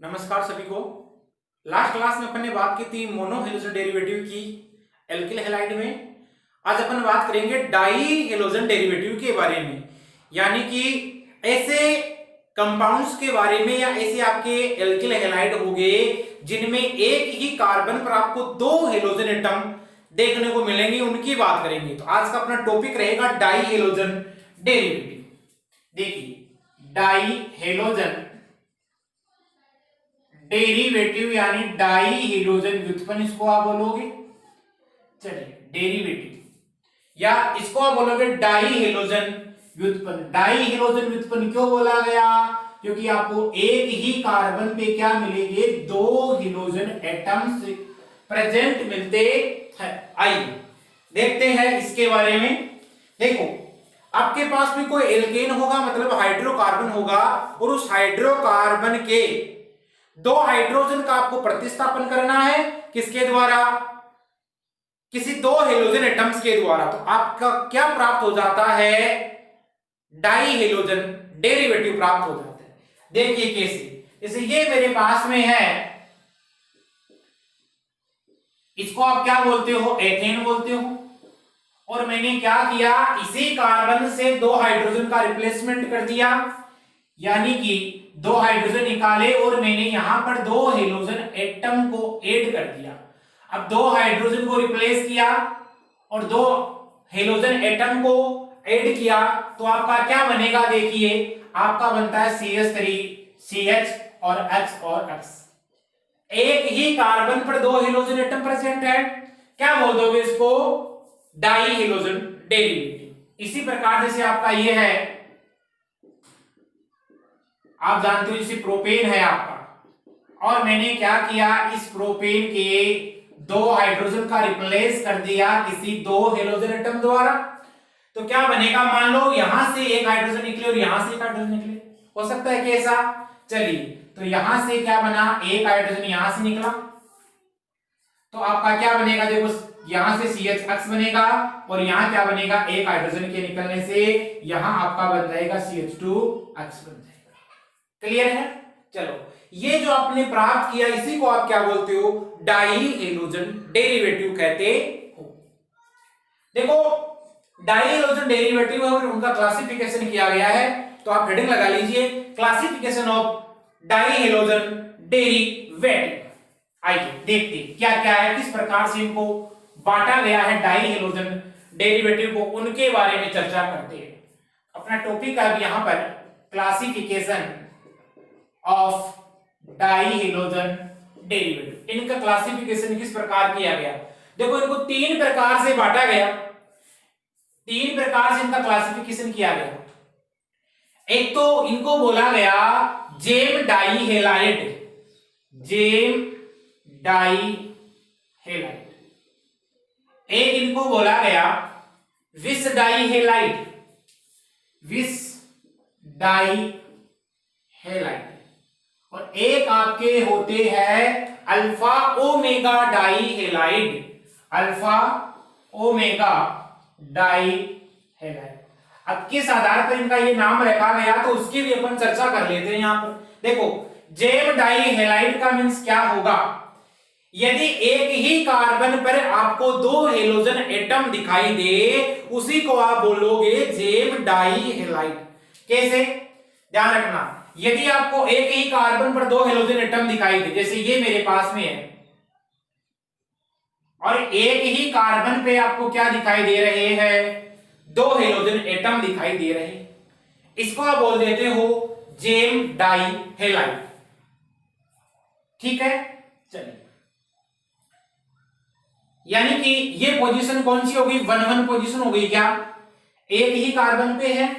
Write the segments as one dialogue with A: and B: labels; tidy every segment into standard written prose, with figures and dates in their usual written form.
A: नमस्कार सभी को। लास्ट क्लास में अपन ने बात की थी मोनो हेलोजन डेरिवेटिव की एल्किल हैलाइड में। आज अपन बात करेंगे डाई हेलोजन डेरिवेटिव के बारे में, यानी कि ऐसे कंपाउंड्स के बारे में या ऐसे आपके एल्किल हैलाइड हो गए जिनमें एक ही कार्बन पर आपको दो हेलोजन एटम देखने को मिलेंगे, उनकी बात करेंगे। तो आज का अपना टॉपिक रहेगा डाई हेलोजन डेरिवेटिव। देखिए, डाई हेलोजन डेरिवेटिव यानी डाई हेलोजन व्युत्पन्न, इसको आप बोलोगे। चलिए, डेरिवेटिव या इसको आप बोलोगे डाई हेलोजन व्युत्पन्न। डाई हेलोजन व्युत्पन्न क्यों बोला गया? क्योंकि आपको एक ही कार्बन पे क्या मिलेंगे, दो हेलोजन एटम्स प्रेजेंट मिलते हैं। आइए देखते हैं इसके बारे में। देखो, आपके पास भी कोई एल्केन होगा, मतलब हाइड्रोकार्बन होगा, और उस हाइड्रोकार्बन के दो हाइड्रोजन का आपको प्रतिस्थापन करना है। किसके द्वारा? किसी दो हेलोजन एटम्स के द्वारा। तो आपका क्या प्राप्त हो जाता है? डाई हेलोजन डेरिवेटिव प्राप्त हो जाता है। देखिए कैसे, जैसे ये मेरे पास में है, इसको आप क्या बोलते हो? एथेन बोलते हो। और मैंने क्या किया, इसी कार्बन से दो हाइड्रोजन का रिप्लेसमेंट कर दिया, यानी कि दो हाइड्रोजन निकाले और मैंने यहां पर दो हेलोजन एटम को ऐड कर दिया। अब दो हाइड्रोजन को रिप्लेस किया और दो हेलोजन एटम को ऐड किया, तो आपका क्या बनेगा? देखिए, आपका बनता है CH3 CH और H और X। एक ही कार्बन पर दो हेलोजन एटम प्रेजेंट है, क्या बोल दोगे इसको? Die halogen derivative. इसी प्रकार जैसे आपका ये है, आप जानते हो जैसे प्रोपेन है आपका, और मैंने क्या किया, इस प्रोपेन के दो हाइड्रोजन का रिप्लेस कर दिया किसी दो हेलोजन एटम द्वारा। तो क्या बनेगा? मान लो यहां से एक हाइड्रोजन निकले और यहां से एक हाइड्रोजन निकले, हो सकता है कि ऐसा। चलिए, तो यहां से क्या बना, एक हाइड्रोजन यहां से निकला, तो आपका क्या बनेगा? देखो, यहां से CH बनेगा और यहां क्या बनेगा? एक हाइड्रोजन के निकलने से यहां आपका बन जाएगा CH2X बन जाएगा। क्लियर है? चलो, ये जो आपने प्राप्त किया, इसी को आप क्या बोलते हो? डाई हेलोजन डेरिवेटिव कहते हो। देखो, डाई हेलोजन डेरिवेटिव और उनका क्लासिफिकेशन किया गया है, तो आप हेडिंग लगा लीजिए, classification of di halogen derivative. आइए देखते हैं क्या क्या है, किस प्रकार से इनको बांटा गया है डाई हेलोजन डेरिवेटिव को, उनके बारे में चर्चा करते हैं। अपना टॉपिक है अब यहां पर classification of di halogen derivative. इनका क्लासिफिकेशन किस प्रकार किया गया? देखो, इनको तीन प्रकार से बांटा गया, तीन प्रकार से इनका क्लासिफिकेशन किया गया। एक तो इनको बोला गया gem di halide, gem di halide. एक इनको बोला गया vic di halide, vic di halide. और एक आपके होते हैं alpha omega di halide, alpha omega di halide. अब किस आधार पर इनका ये नाम रखा गया, तो उसकी भी अपन चर्चा कर लेते हैं यहां पर। देखो, जेम डाई हेलाइड का मींस क्या होगा? यदि एक ही कार्बन पर आपको दो हेलोजन एटम दिखाई दे, उसी को आप बोलोगे जेम डाई हेलाइड। कैसे? ध्यान रखना, यदि आपको एक ही कार्बन पर दो हेलोजन एटम दिखाई दे, जैसे ये मेरे पास में है, और एक ही कार्बन पे आपको क्या दिखाई दे रहे हैं? दो हेलोजन एटम दिखाई दे रहे हैं, इसको आप बोल देते हो जेम डाई हेलाइड। ठीक है? चलिए, यानी कि ये पोजीशन कौन सी हो गई? 1-1 पोजीशन हो गई। क्या एक ही कार्बन पे है?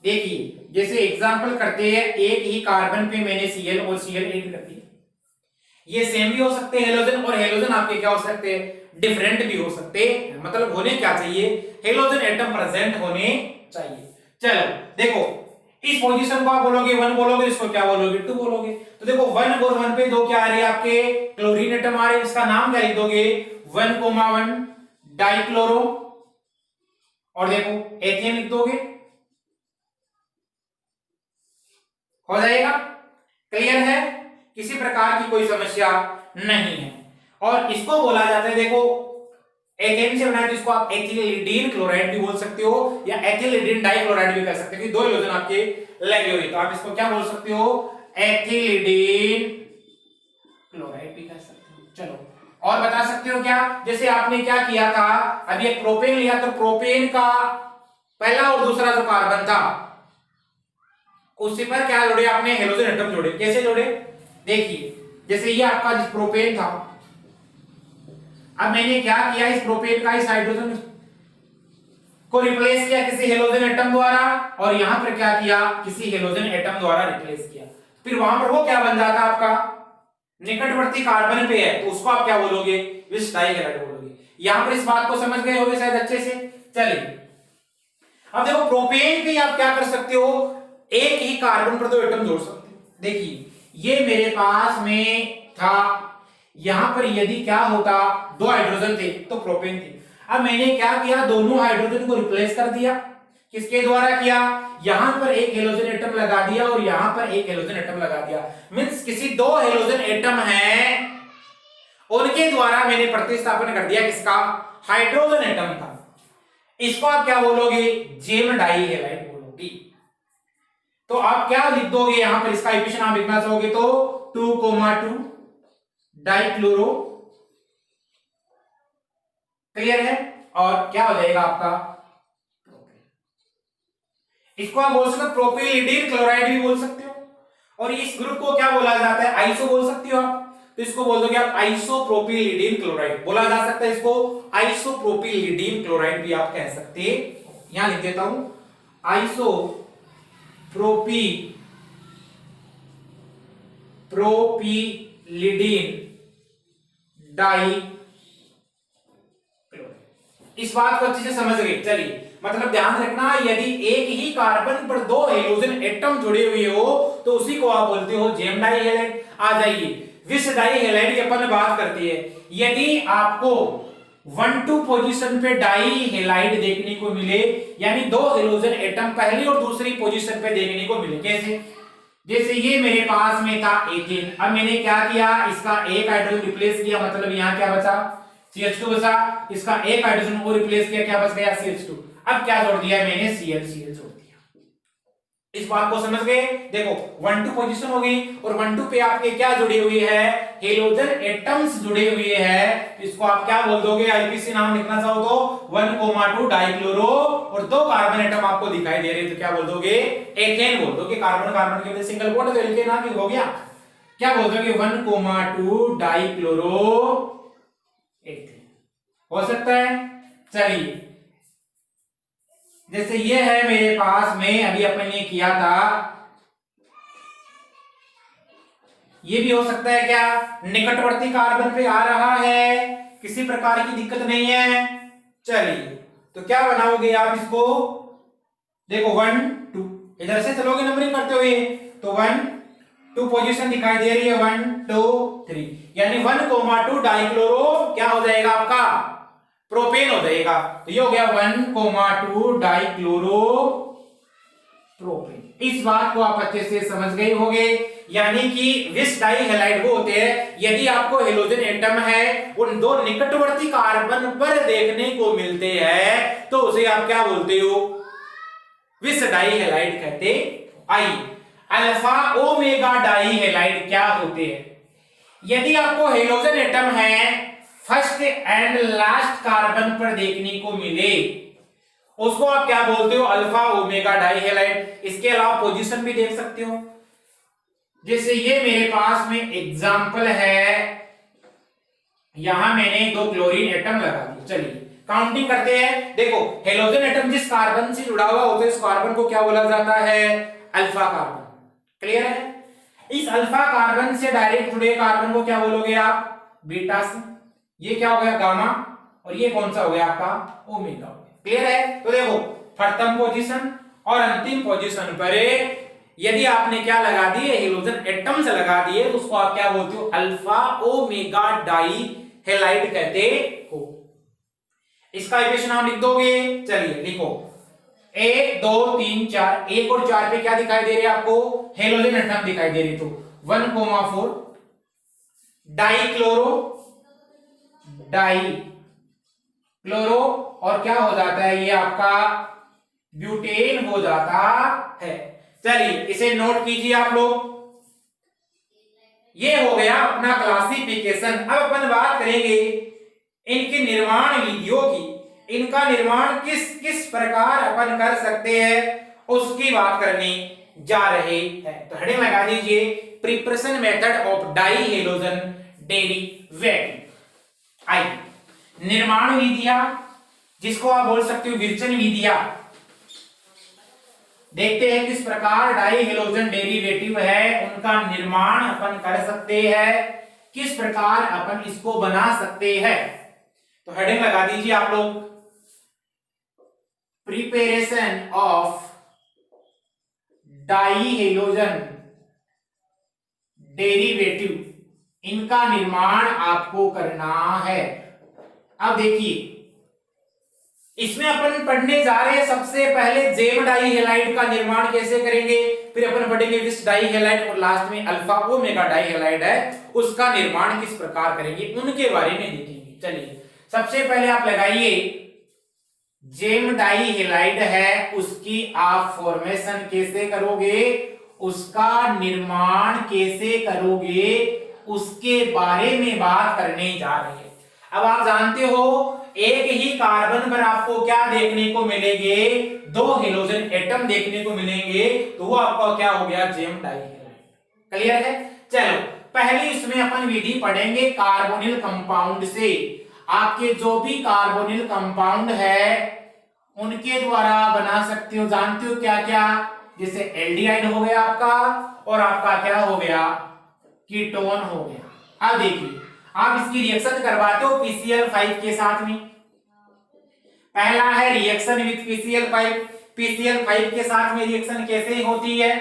A: देखिए, जैसे एग्जांपल करते हैं, एक ही कार्बन पे मैंने Cl और Cl ऐड कर दिया। ये सेम भी हो सकते हैं हेलोजन, और हेलोजन आपके क्या हो सकते हैं? डिफरेंट भी हो सकते हैं। मतलब होने क्या चाहिए? हेलोजन एटम प्रेजेंट होने चाहिए। चलो देखो, इस पोजीशन को आप बोलोगे 1 बोलोगे, इसको क्या बोलोगे? 2 बोलोगे। तो देखो, 1 और 1 पे दो क्या आ रही है आपके? क्लोरीन एटम आ रहे हैं। इसका नाम क्या लिख दोगे? 1,1 डाइक्लोरो, और देखो एथियन लिख दोगे, हो जाएगा। क्लियर है? किसी प्रकार की कोई समस्या नहीं है। और इसको बोला जाता है, देखो एथेन से बना है तो इसको आप एथिलीडीन क्लोराइड भी बोल सकते हो या एथिलीडीन डाइक्लोराइड भी कह सकते हो, दो हेलोजन आपके लगे हुए, तो आप इसको क्या बोल सकते हो, एथिलीडीन क्लोराइड भी कह सकते हो। चलो और बता सकते हो क्या, जैसे आपने क्या किया था, अभी एक प्रोपेन लिया तो प्रोपेन का पहला और दूसरा जो कार्बन था उसी पर क्या जोड़े आपने, हेलोजन एटम जोड़े। कैसे जोड़े, देखिए जैसे ये आपका जिस प्रोपेन था, अब मैंने क्या किया, इस प्रोपेन का इस हाइड्रोजन को रिप्लेस किया किसी हेलोजन एटम द्वारा, और यहां पर क्या किया, किसी हेलोजन एटम द्वारा रिप्लेस किया। फिर वहां पर वो क्या बन जाता आपका, निकटवर्ती कार्बन पे है तो उसको आप क्या बोलोगे, विस डाइहैलाइड बोलोगे। यहां पर इस बात को समझ गए होगे शायद अच्छे से। चलिए अब देखो प्रोपेन पे आप क्या कर सकते हो, एक ही कार्बन पर दो एटम जोड़ सकते हो। देखिए ये मेरे पास में था, यहां पर यदि क्या होता, दो हाइड्रोजन थे तो प्रोपेन थे। अब मैंने क्या किया, दोनों हाइड्रोजन को रिप्लेस कर दिया, किसके द्वारा किया, यहां पर एक हेलोजन एटम लगा दिया और यहां पर एक हेलोजन एटम लगा दिया। मींस किसी दो हेलोजन एटम हैं उनके द्वारा मैंने प्रतिस्थापन कर दिया किसका, हाइड्रोजन एटम का। इसको आप क्या बोलोगे, जेम डाइहैलाइड बोलोगे। तो आप क्या लिख दोगे यहां पर, इसका इक्वेशन आप लिखना चाहोगे तो 2,2 डाइक्लोरो, क्लियर है, और क्या हो जाएगा आपका, इसको आप बोल सकते हो प्रोपिलीडीन क्लोराइड भी बोल सकते हो, और इस ग्रुप को क्या बोला जाता है, आइसो बोल सकते हो आप, तो इसको बोल दोगे आप आइसोप्रोपिलीडीन क्लोराइड बोला जा सकता है, इसको आइसोप्रोपिलीडीन क्लोराइड भी आप कह सकते हैं। यहां लिख देता हूं प्रोपिलीडीन डाई। इस बात को अच्छे से समझ गए। चलिए मतलब ध्यान रखना, यदि एक ही कार्बन पर दो हेलोजन एटम जुड़े हुए हो तो उसी को आप बोलते हो जेम डाइहैलाइड। आ जाइए विस डाइहैलाइड की अपन बात करते हैं। यदि आपको 1,2 पोजीशन पे डाइहैलाइड देखने को मिले, यानी दो हेलोजन एटम पहली और दूसरी पोजीशन पे देखने को मिले, कैसे, जैसे ये मेरे पास में था एथेन, अब मैंने क्या किया, इसका एक हाइड्रोजन रिप्लेस किया, मतलब यहां क्या बचा, CH2 बचा, इसका एक हाइड्रोजन को रिप्लेस किया, क्या बच गया, CH2। अब क्या जोड़ दिया मैंने, Cl जोड़ दिया। इस बात को समझ गए। देखो 1,2 पोजीशन हो गई और 1,2 पे आपके क्या जुड़ी हुई है, हेलोजन एटम्स जुड़े हुए हैं, इसको आप क्या बोल दोगे, आईपीसी नाम लिखना चाहो तो 1,2 डाइक्लोरो, और दो कार्बन एटम आपको दिखाई दे रहे तो क्या बोल दोगे, एथेन बोल दोगे। कार्बन कार्बन के सिंगल बॉन्ड तो एल्केन आ हो गया, क्या बोल दोगे, 1,2 डाइक्लोरो एथेन हो सकता है। चलिए जैसे ये है मेरे पास में, अभी अपन ने किया था, ये भी हो सकता है क्या, निकटवर्ती कार्बन पे आ रहा है, किसी प्रकार की दिक्कत नहीं है। चलिए तो क्या बनाओगे आप इसको, देखो 1 2, इधर से चलोगे नंबरिंग करते हुए तो 1 2 पोजीशन दिखाई दे रही है, 1 2 3, यानी 1,2 डाइक्लोरो क्या हो जाएगा आपका, प्रोपेन हो जाएगा। तो ये हो गया 1,2 डाइक्लोरो प्रोपेन। इस बात को आप अच्छे से समझ गए होंगे, यानी कि विस डाइहैलाइड वो होते हैं यदि आपको हेलोजन एटम है उन दो निकटवर्ती कार्बन पर देखने को मिलते हैं तो उसे आप क्या बोलते हो, विस डाइहैलाइड कहते। आइए अल्फा ओमेगा डाइहैलाइड क्या होते हैं, यदि आपको हेलोजन एटम है फर्स्ट एंड लास्ट कार्बन पर देखने को मिले उसको आप क्या बोलते हो, अल्फा ओमेगा डाइहैलाइड। इसके अलावा पोजीशन भी देख सकते हो, जैसे ये मेरे पास में एग्जांपल है, यहां मैंने दो क्लोरीन एटम लगा दिए। चलिए काउंटिंग करते हैं। देखो हेलोजन एटम जिस कार्बन से जुड़ा हुआ होता है इस कार्बन को क्या बोला जाता है, अल्फा कार्बन, क्लियर है। इस अल्फा कार्बन से डायरेक्ट जुड़े कार्बन को क्या बोलोगे आप, बीटा से, ये क्या हो गया गामा, और ये कौन सा हो गया आपका, ओमेगा हो गया, क्लियर है। तो देखो प्रथम पोजीशन और अंतिम पोजीशन पर यदि आपने क्या लगा दिए, हेलोजन एटम्स लगा दिए तो उसको आप क्या बोलते हो, अल्फा ओमेगा डाइहैलाइड कहते हो। इसका इक्वेशन आप लिख दोगे, चलिए लिखो 1 2 3 4, 1 और 4 पे क्या दिखाई दे रही है आपको, हेलोजन एटम दिखाई दे रही, तो 1,4 डाई क्लोरो और क्या हो जाता है, ये आपका ब्यूटेन हो जाता है। चलिए इसे नोट कीजिए आप लोग। ये हो गया अपना क्लासिफिकेशन। अब अपन बात करेंगे इनकी निर्माण विधियों की। इनका निर्माण किस किस प्रकार अपन कर सकते हैं उसकी बात करने जा रहे हैं। तो हेडिंग लगा दीजिए preparation method of di halogen derivative. आई निर्माण विधियां, जिसको आप बोल सकते हो विरचन विधियां। देखते हैं किस प्रकार डाई हेलोजन डेरिवेटिव है उनका निर्माण अपन कर सकते हैं, किस प्रकार अपन इसको बना सकते हैं। तो हेडिंग लगा दीजिए आप लोग preparation of di halogen derivative, इनका निर्माण आपको करना है। अब देखिए इसमें अपन पढ़ने जा रहे हैं सबसे पहले जेम डाई हैलाइड का निर्माण कैसे करेंगे, फिर अपन पढ़ेंगे विस डाई हैलाइड और लास्ट में अल्फा ओमेगा डाई हैलाइड है उसका निर्माण किस प्रकार करेंगे उनके बारे में देखेंगे। चलिए सबसे पहले आप लगाइए जेम डाई हैलाइड है उसकी आप फॉर्मेशन कैसे करोगे, उसका निर्माण कैसे करोगे, उसके बारे में बात करने जा रहे हैं। अब आप जानते हो एक ही कार्बन पर आपको क्या देखने को मिलेंगे, दो हेलोजन एटम देखने को मिलेंगे, तो वो आपका क्या हो गया जेम डाई हैलाइड। क्लियर है। चलो पहले इसमें अपन विधि पढ़ेंगे कार्बोनिल कंपाउंड से। आपके जो भी कार्बोनिल कंपाउंड है उनके द्वारा बना सकते हो, जानते हो क्या क्या, जैसे एल्डिहाइड हो गया आपका और आपका क्या हो गया कीटोन हो गया। अब देखिए आप इसकी रिएक्शन करवाते हो PCl5 के साथ में। पहला है रिएक्शन विद PCl5। PCl5 के साथ में रिएक्शन कैसे होती है,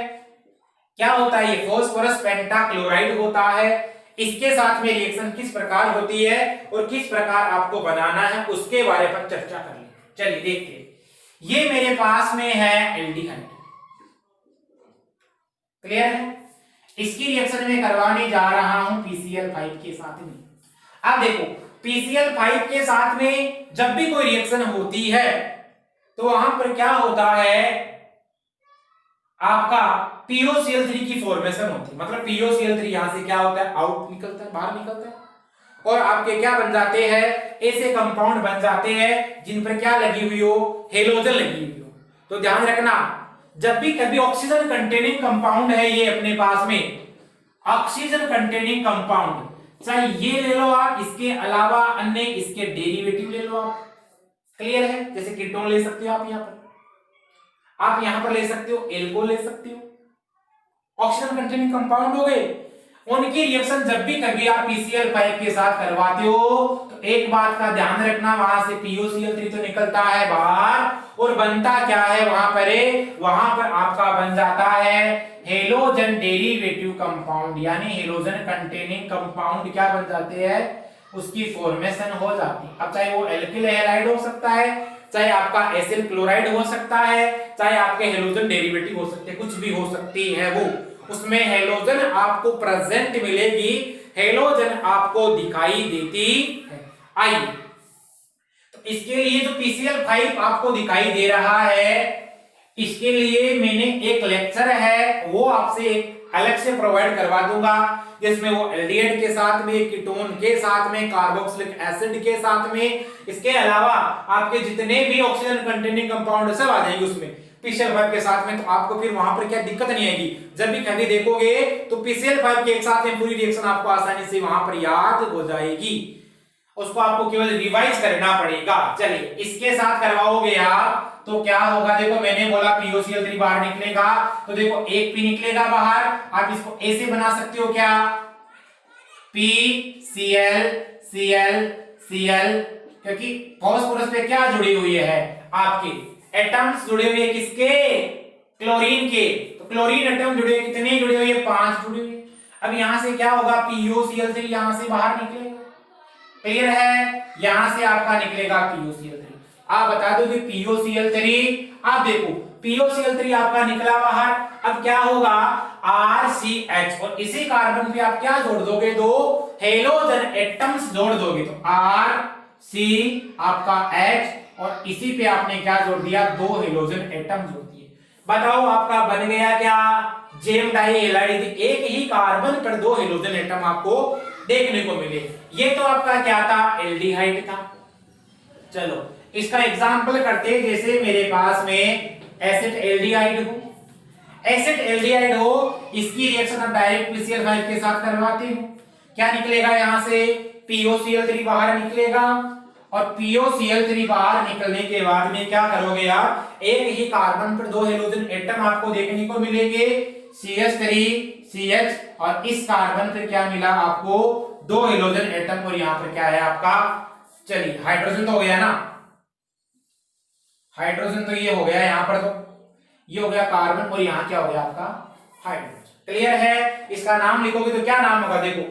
A: क्या होता है, ये फास्फोरस पेंटाक्लोराइड होता है। इसके साथ में रिएक्शन किस प्रकार होती है और किस प्रकार आपको बनाना है उसके बारे पर चर्चा कर लें। चलिए देखते हैं। ये मेरे पास में है एल्डिहाइड, क्लियर है। इसकी रिएक्शन में करवाने जा रहा हूं PCl5 के साथ में। अब देखो PCl5 के साथ में जब भी कोई रिएक्शन होती है तो वहां पर क्या होता है, आपका POCl3 की फॉर्मेशन होती है। मतलब POCl3 यहां से क्या होता है, आउट निकलता है, बाहर निकलता है और आपके क्या बन जाते हैं, ऐसे कंपाउंड बन जाते हैं जिन पर क्या लगी हुई हो, हेलोजन लगी हुई हो। तो ध्यान रखना जब भी कभी ऑक्सीजन कंटेनिंग कंपाउंड है ये अपने पास में, ऑक्सीजन कंटेनिंग कंपाउंड, चाहे ये ले लो आप, इसके अलावा अन्य इसके डेरिवेटिव ले लो आप। क्लियर है। जैसे कीटोन ले सकते हो आप यहां पर, आप यहां पर ले सकते हो एल्कोहल ले सकते हो, ऑक्सीजन कंटेनिंग कंपाउंड हो गए। उनकी रिएक्शन जब भी कभी आप PCl5 के साथ करवाते हो तो एक बात का ध्यान रखना, वहां से POCl3 तो निकलता है बाहर और बनता क्या है वहां पर आपका बन जाता है हेलोजन डेरिवेटिव कंपाउंड, यानी हेलोजन कंटेनिंग कंपाउंड क्या बन जाते हैं, उसकी फॉर्मेशन हो जाती है। अब चाहे वो एल्किल हैलाइड हो सकता है, चाहे आपका एसिल क्लोराइड हो सकता है, चाहे आपके हेलोजन डेरिवेटिव हो सकते हैं, कुछ भी हो सकती है वो, उसमें हेलोजन आपको प्रेजेंट मिलेगी, हेलोजन आपको दिखाई देती है। आइए तो इसके लिए जो PCl5 आपको दिखाई दे रहा है इसके लिए मैंने एक लेक्चर है वो आपसे अलग से प्रोवाइड करवा दूंगा, जिसमें वो एल्डिहाइड के साथ में, कीटोन के साथ में, कार्बोक्सिलिक एसिड के साथ में, इसके अलावा आपके जितने भी ऑक्सीजन कंटेनिंग कंपाउंड सब आ जाएंगे उसमें PCl5 के साथ में। तो आपको फिर वहां पर क्या दिक्कत नहीं आएगी, जब भी कभी देखोगे तो PCl5 के एक साथ में पूरी रिएक्शन आपको आसानी से वहां पर याद हो जाएगी, उसको आपको केवल रिवाइज करना पड़ेगा। चलिए इसके साथ करवाओगे आप तो क्या होगा, देखो मैंने बोला POCl3 बाहर निकलेगा, तो देखो एक P निकलेगा बाहर, आप इसको ऐसे बना सकते हो क्या, PCl Cl Cl, क्योंकि फास्फोरस पे क्या जुड़ी हुई है, आपके एटम्स जुड़े हुए किसके, क्लोरीन के। तो क्लोरीन एटम जुड़े हुए कितने जुड़े हुए, 5 जुड़े हुए। अब यहां से क्या होगा, POCl3 यहां से बाहर निकलेगा, क्लियर है, यहां से आपका निकलेगा POCl3। आप बता दो कि POCl3, आप देखो POCl3 आपका निकला बाहर। अब क्या होगा, RCH, और इसी कार्बन पे आप क्या जोड़ दोगे, दो हेलोजन एटम्स जोड़ दोगे, तो RC आपका H, और इसी पे आपने क्या जोड़ दिया, दो हेलोजन एटम जोड़ दिए। बताओ आपका बन गया क्या, जेम डाई हैलाइड। एक ही कार्बन पर दो हेलोजन एटम आपको देखने को मिले। ये तो आपका क्या था, एल्डिहाइड था। चलो इसका एग्जांपल करते हैं, जैसे मेरे पास में एसिड एल्डिहाइड हो, एसिड एल्डिहाइड हो, इसकी रिएक्शन हम डायरेक्ट PCl5 के साथ करवाते हैं। क्या निकलेगा, यहां से POCl3 बाहर निकलेगा, और POCl3 बाहर निकलने के बाद में क्या करोगे आप, एक ही कार्बन पर दो हेलोजन एटम आपको देखने को मिलेंगे, CH3 CH, और इस कार्बन पर क्या मिला आपको, दो हेलोजन एटम, और यहां पर क्या है आपका, चलिए हाइड्रोजन तो हो गया ना, हाइड्रोजन तो ये हो गया, यहां पर तो ये हो गया कार्बन, और यहां क्या हो गया आपका हाइड्रोजन। क्लियर है, इसका नाम लिखोगे तो क्या नाम होगा, देखो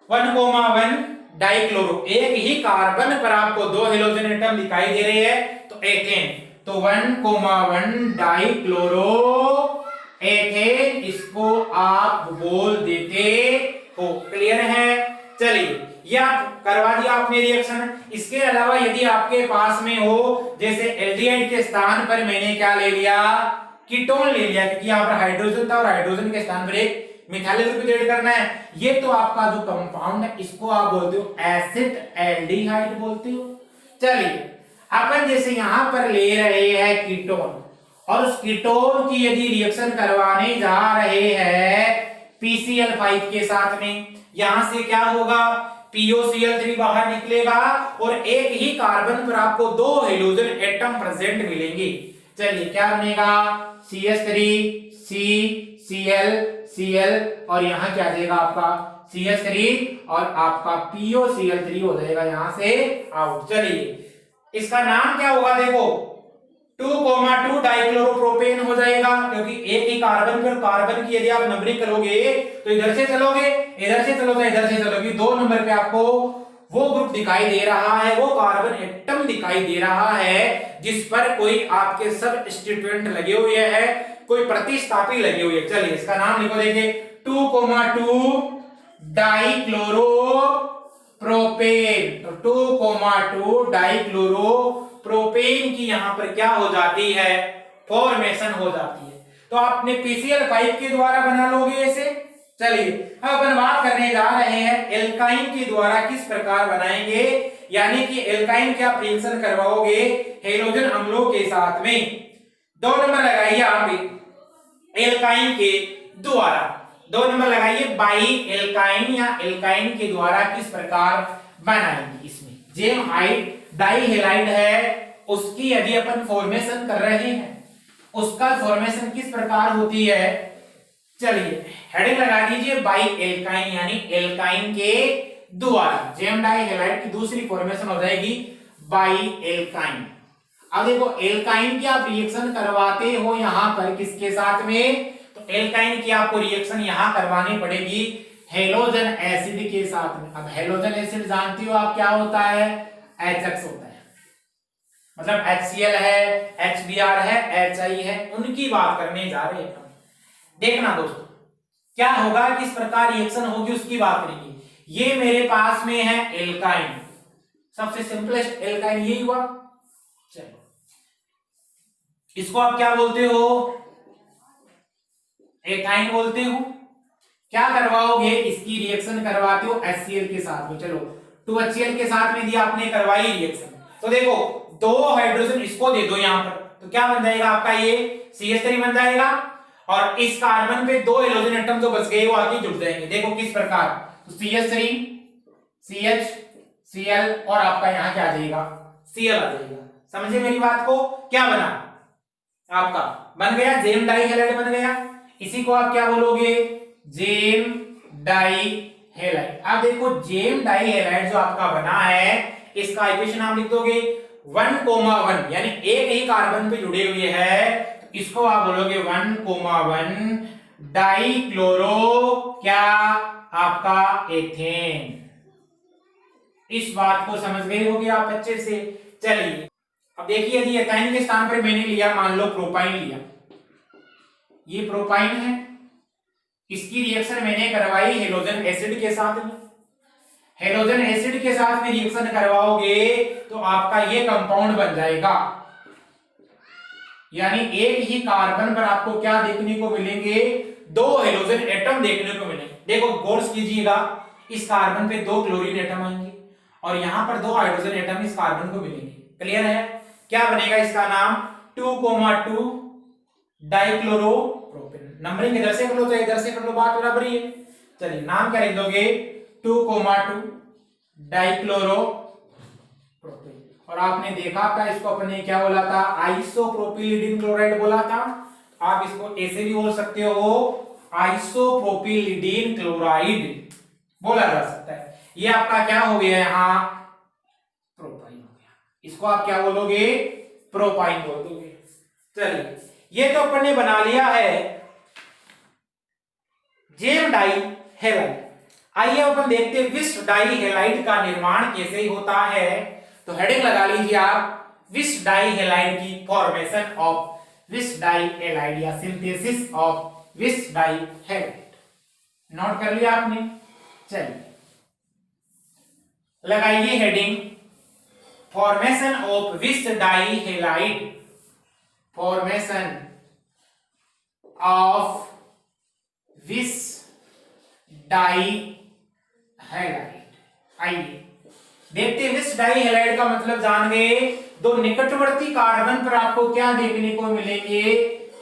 A: 1,1 डाइक्लोरो, एक ही कार्बन पर आपको दो हेलोजन एटम दिखाई दे रहे हैं, तो एथेन, तो 1,1 डाइक्लोरो एथेन, इसको आप बोल देते हो। क्लियर है, चलिए ये आप करवा दिया आपने रिएक्शन। इसके अलावा यदि आपके पास में हो, जैसे एल्डिहाइड के स्थान पर मैंने क्या ले लिया, कीटोन ले लिया, क्योंकि यहाँ पर हाइड्रोजन था और हाइड्रोजन के स्थान पर एक मिथाइल ग्रुप ऐड करना है, ये तो आपका जो कंपाउंड है इसको आप बोलते हो एसिड एल्डिहाइड बोलते हो। चलिए अपन जैसे यहां पर ले रहे हैं कीटोन, और उस कीटोन की यदि रिएक्शन करवाने जा रहे हैं PCl5 के साथ में, यहां से क्या होगा, POCl3 बाहर निकलेगा, और एक ही कार्बन पर आपको दो हेलोजन एटम प्रेजेंट मिलेंगे। चलिए क्या बनेगा, CH3 C Cl Cl, और यहां क्या आ जाएगा आपका CH3, और आपका POCl3 हो जाएगा यहां से आउट। चलिए इसका नाम क्या होगा, देखो 2,2 डाइक्लोरोप्रोपेन हो जाएगा, क्योंकि एक ही कार्बन पर कार्बन की यदि आप नंबरिंग करोगे तो इधर से चलोगे, इधर से चलोगे, इधर से चलोगे, 2 नंबर पे आपको वो ग्रुप दिखाई दे रहा है, वो कार्बन एटम दिखाई दे रहा है जिस पर कोई आपके सब स्टेटमेंट लगे हुए हैं, कोई प्रतिस्थापी लगे हुए हैं। चलिए इसका नाम लिखो, देखिए 2,2 डाइक्लोरो प्रोपेन, तो 2,2 डाइक्लोरो प्रोपेन की यहां पर क्या हो जाती है, फॉर्मेशन हो जाती है। तो आपने PCl5 के द्वारा बना लोगे ऐसे। चलिए अब अपन बात करने जा रहे हैं एल्काइन के द्वारा किस प्रकार बनाएंगे, यानी कि एल्काइन क्या रिएक्शन करवाओगे हेलोजन अम्लों के साथ में। 2 नंबर लगाइए आप एल्काइन के द्वारा, 2 नंबर लगाइए बाई एल्काइन या एल्काइन के द्वारा किस प्रकार बनाएंगे। इसमें जेम डाई हैलाइड है, उसकी यदि अपन फॉर्मेशन कर रहे हैं, उसका फॉर्मेशन किस प्रकार होती है। चलिए हेडिंग लगा दीजिए बाई एल्काइन, यानी एल्काइन के द्वारा जेम डाई हैलाइड की दूसरी फॉर्मेशन हो जाएगी बाई एल्काइन। अब देखो एल्काइन की आप रिएक्शन करवाते हो यहां पर किसके साथ में, तो एल्काइन की आपको रिएक्शन यहां करवानी पड़ेगी हेलोजन एसिड के साथ में। अब हेलोजन एसिड जानती हो आप क्या होता है, HX होता है, मतलब HCl है, HBr है, HI है, उनकी बात करने जा रहे हैं। देखना दोस्तों क्या होगा, किस प्रकार रिएक्शन होगी उसकी बात करेंगे। ये मेरे पास में है एल्काइन, सबसे सिंपलेस्ट एल्काइन यही हुआ। चलो इसको आप क्या बोलते हो, एथाइन बोलते हो। क्या करवाओगे, इसकी रिएक्शन करवाते हो HCl के साथ में। चलो 2HCl के साथ में दिया आपने, करवाई रिएक्शन, तो देखो 2 हाइड्रोजन इसको दे दो यहां पर, तो क्या बन जाएगा आपका ये CH3 बन जाएगा, और इस कार्बन पे 2 हेलोजन एटम जो बच गए वो आके जुड़ जाएंगे। देखो किस प्रकार, तो CH3 CH Cl, और आपका यहां क्या आ जाएगा Cl आ जाएगा। समझे मेरी बात को, क्या बना आपका, बन गया जेम डाई हैलाइड बन गया। इसी को आप क्या बोलोगे, जेम डाई हैलाइड। अब देखो जेम डाई हैलाइड जो आपका बना है, इसका इक्वेशन आप लिख दोगे 1,1, यानी एक ही कार्बन पे जुड़े हुए हैं, तो इसको आप बोलोगे 1,1 डाइक्लोरो क्या आपका एथेन। इस बात को समझ गए होगे आप अच्छे से। चलिए अब देखिए यदि एथाइन के स्थान पर मैंने लिया, मान लो प्रोपाइन लिया, ये प्रोपाइन है, इसकी रिएक्शन मैंने करवाई हेलोजन एसिड के साथ में। हेलोजन एसिड के साथ में रिएक्शन करवाओगे तो आपका ये कंपाउंड बन जाएगा, यानी एक ही कार्बन पर आपको क्या देखने को मिलेंगे, दो हेलोजन एटम देखने को मिलेंगे। देखो गौर कीजिएगा, इस कार्बन पे दो क्लोरीन एटम आएंगे और यहां पर दो हाइड्रोजन एटम इस कार्बन को मिलेंगे। क्लियर है? क्या बनेगा इसका नाम, 2,2 डाइक्लोरोप्रोपेन। नंबरिंग इधर से कर लो तो इधर से कर लो, बात बराबर ही है। चलिए नाम क्या लिख दोगे, 2,2 डाइक्लोरोप्रोपेन। और आपने देखा था इसको अपने क्या बोला था, आइसोप्रोपिलिडीन क्लोराइड बोला था। आप इसको ऐसे भी बोल सकते हो, आइसोप्रोपिलिडीन क्लोराइड बोला जा सकता है। ये आपका क्या हो गया यहां, प्रोपाइन हो गया। इसको आप क्या बोलोगे, प्रोपाइन बोल दोगे। चलिए ये तो अपन ने बना लिया है जेम डाई हेलाइड। आइए अपन देखते हैं विस डाई हेलाइड का निर्माण कैसे होता है। तो हेडिंग लगा लीजिए आप, विस डाई हेलाइड की फॉर्मेशन ऑफ विस डाई हेलाइड या सिंथेसिस ऑफ विस डाई हेलाइड। नोट कर लिया आपने? चलिए लगाइए हेडिंग, फॉर्मेशन ऑफ विस डाई हेलाइड, फॉर्मेशन ऑफ विस डाई हेलाइड। आइए देखते हैं, विस डाई हेलाइड का मतलब जान गए, दो निकटवर्ती कार्बन पर आपको क्या देखने को मिलेंगे,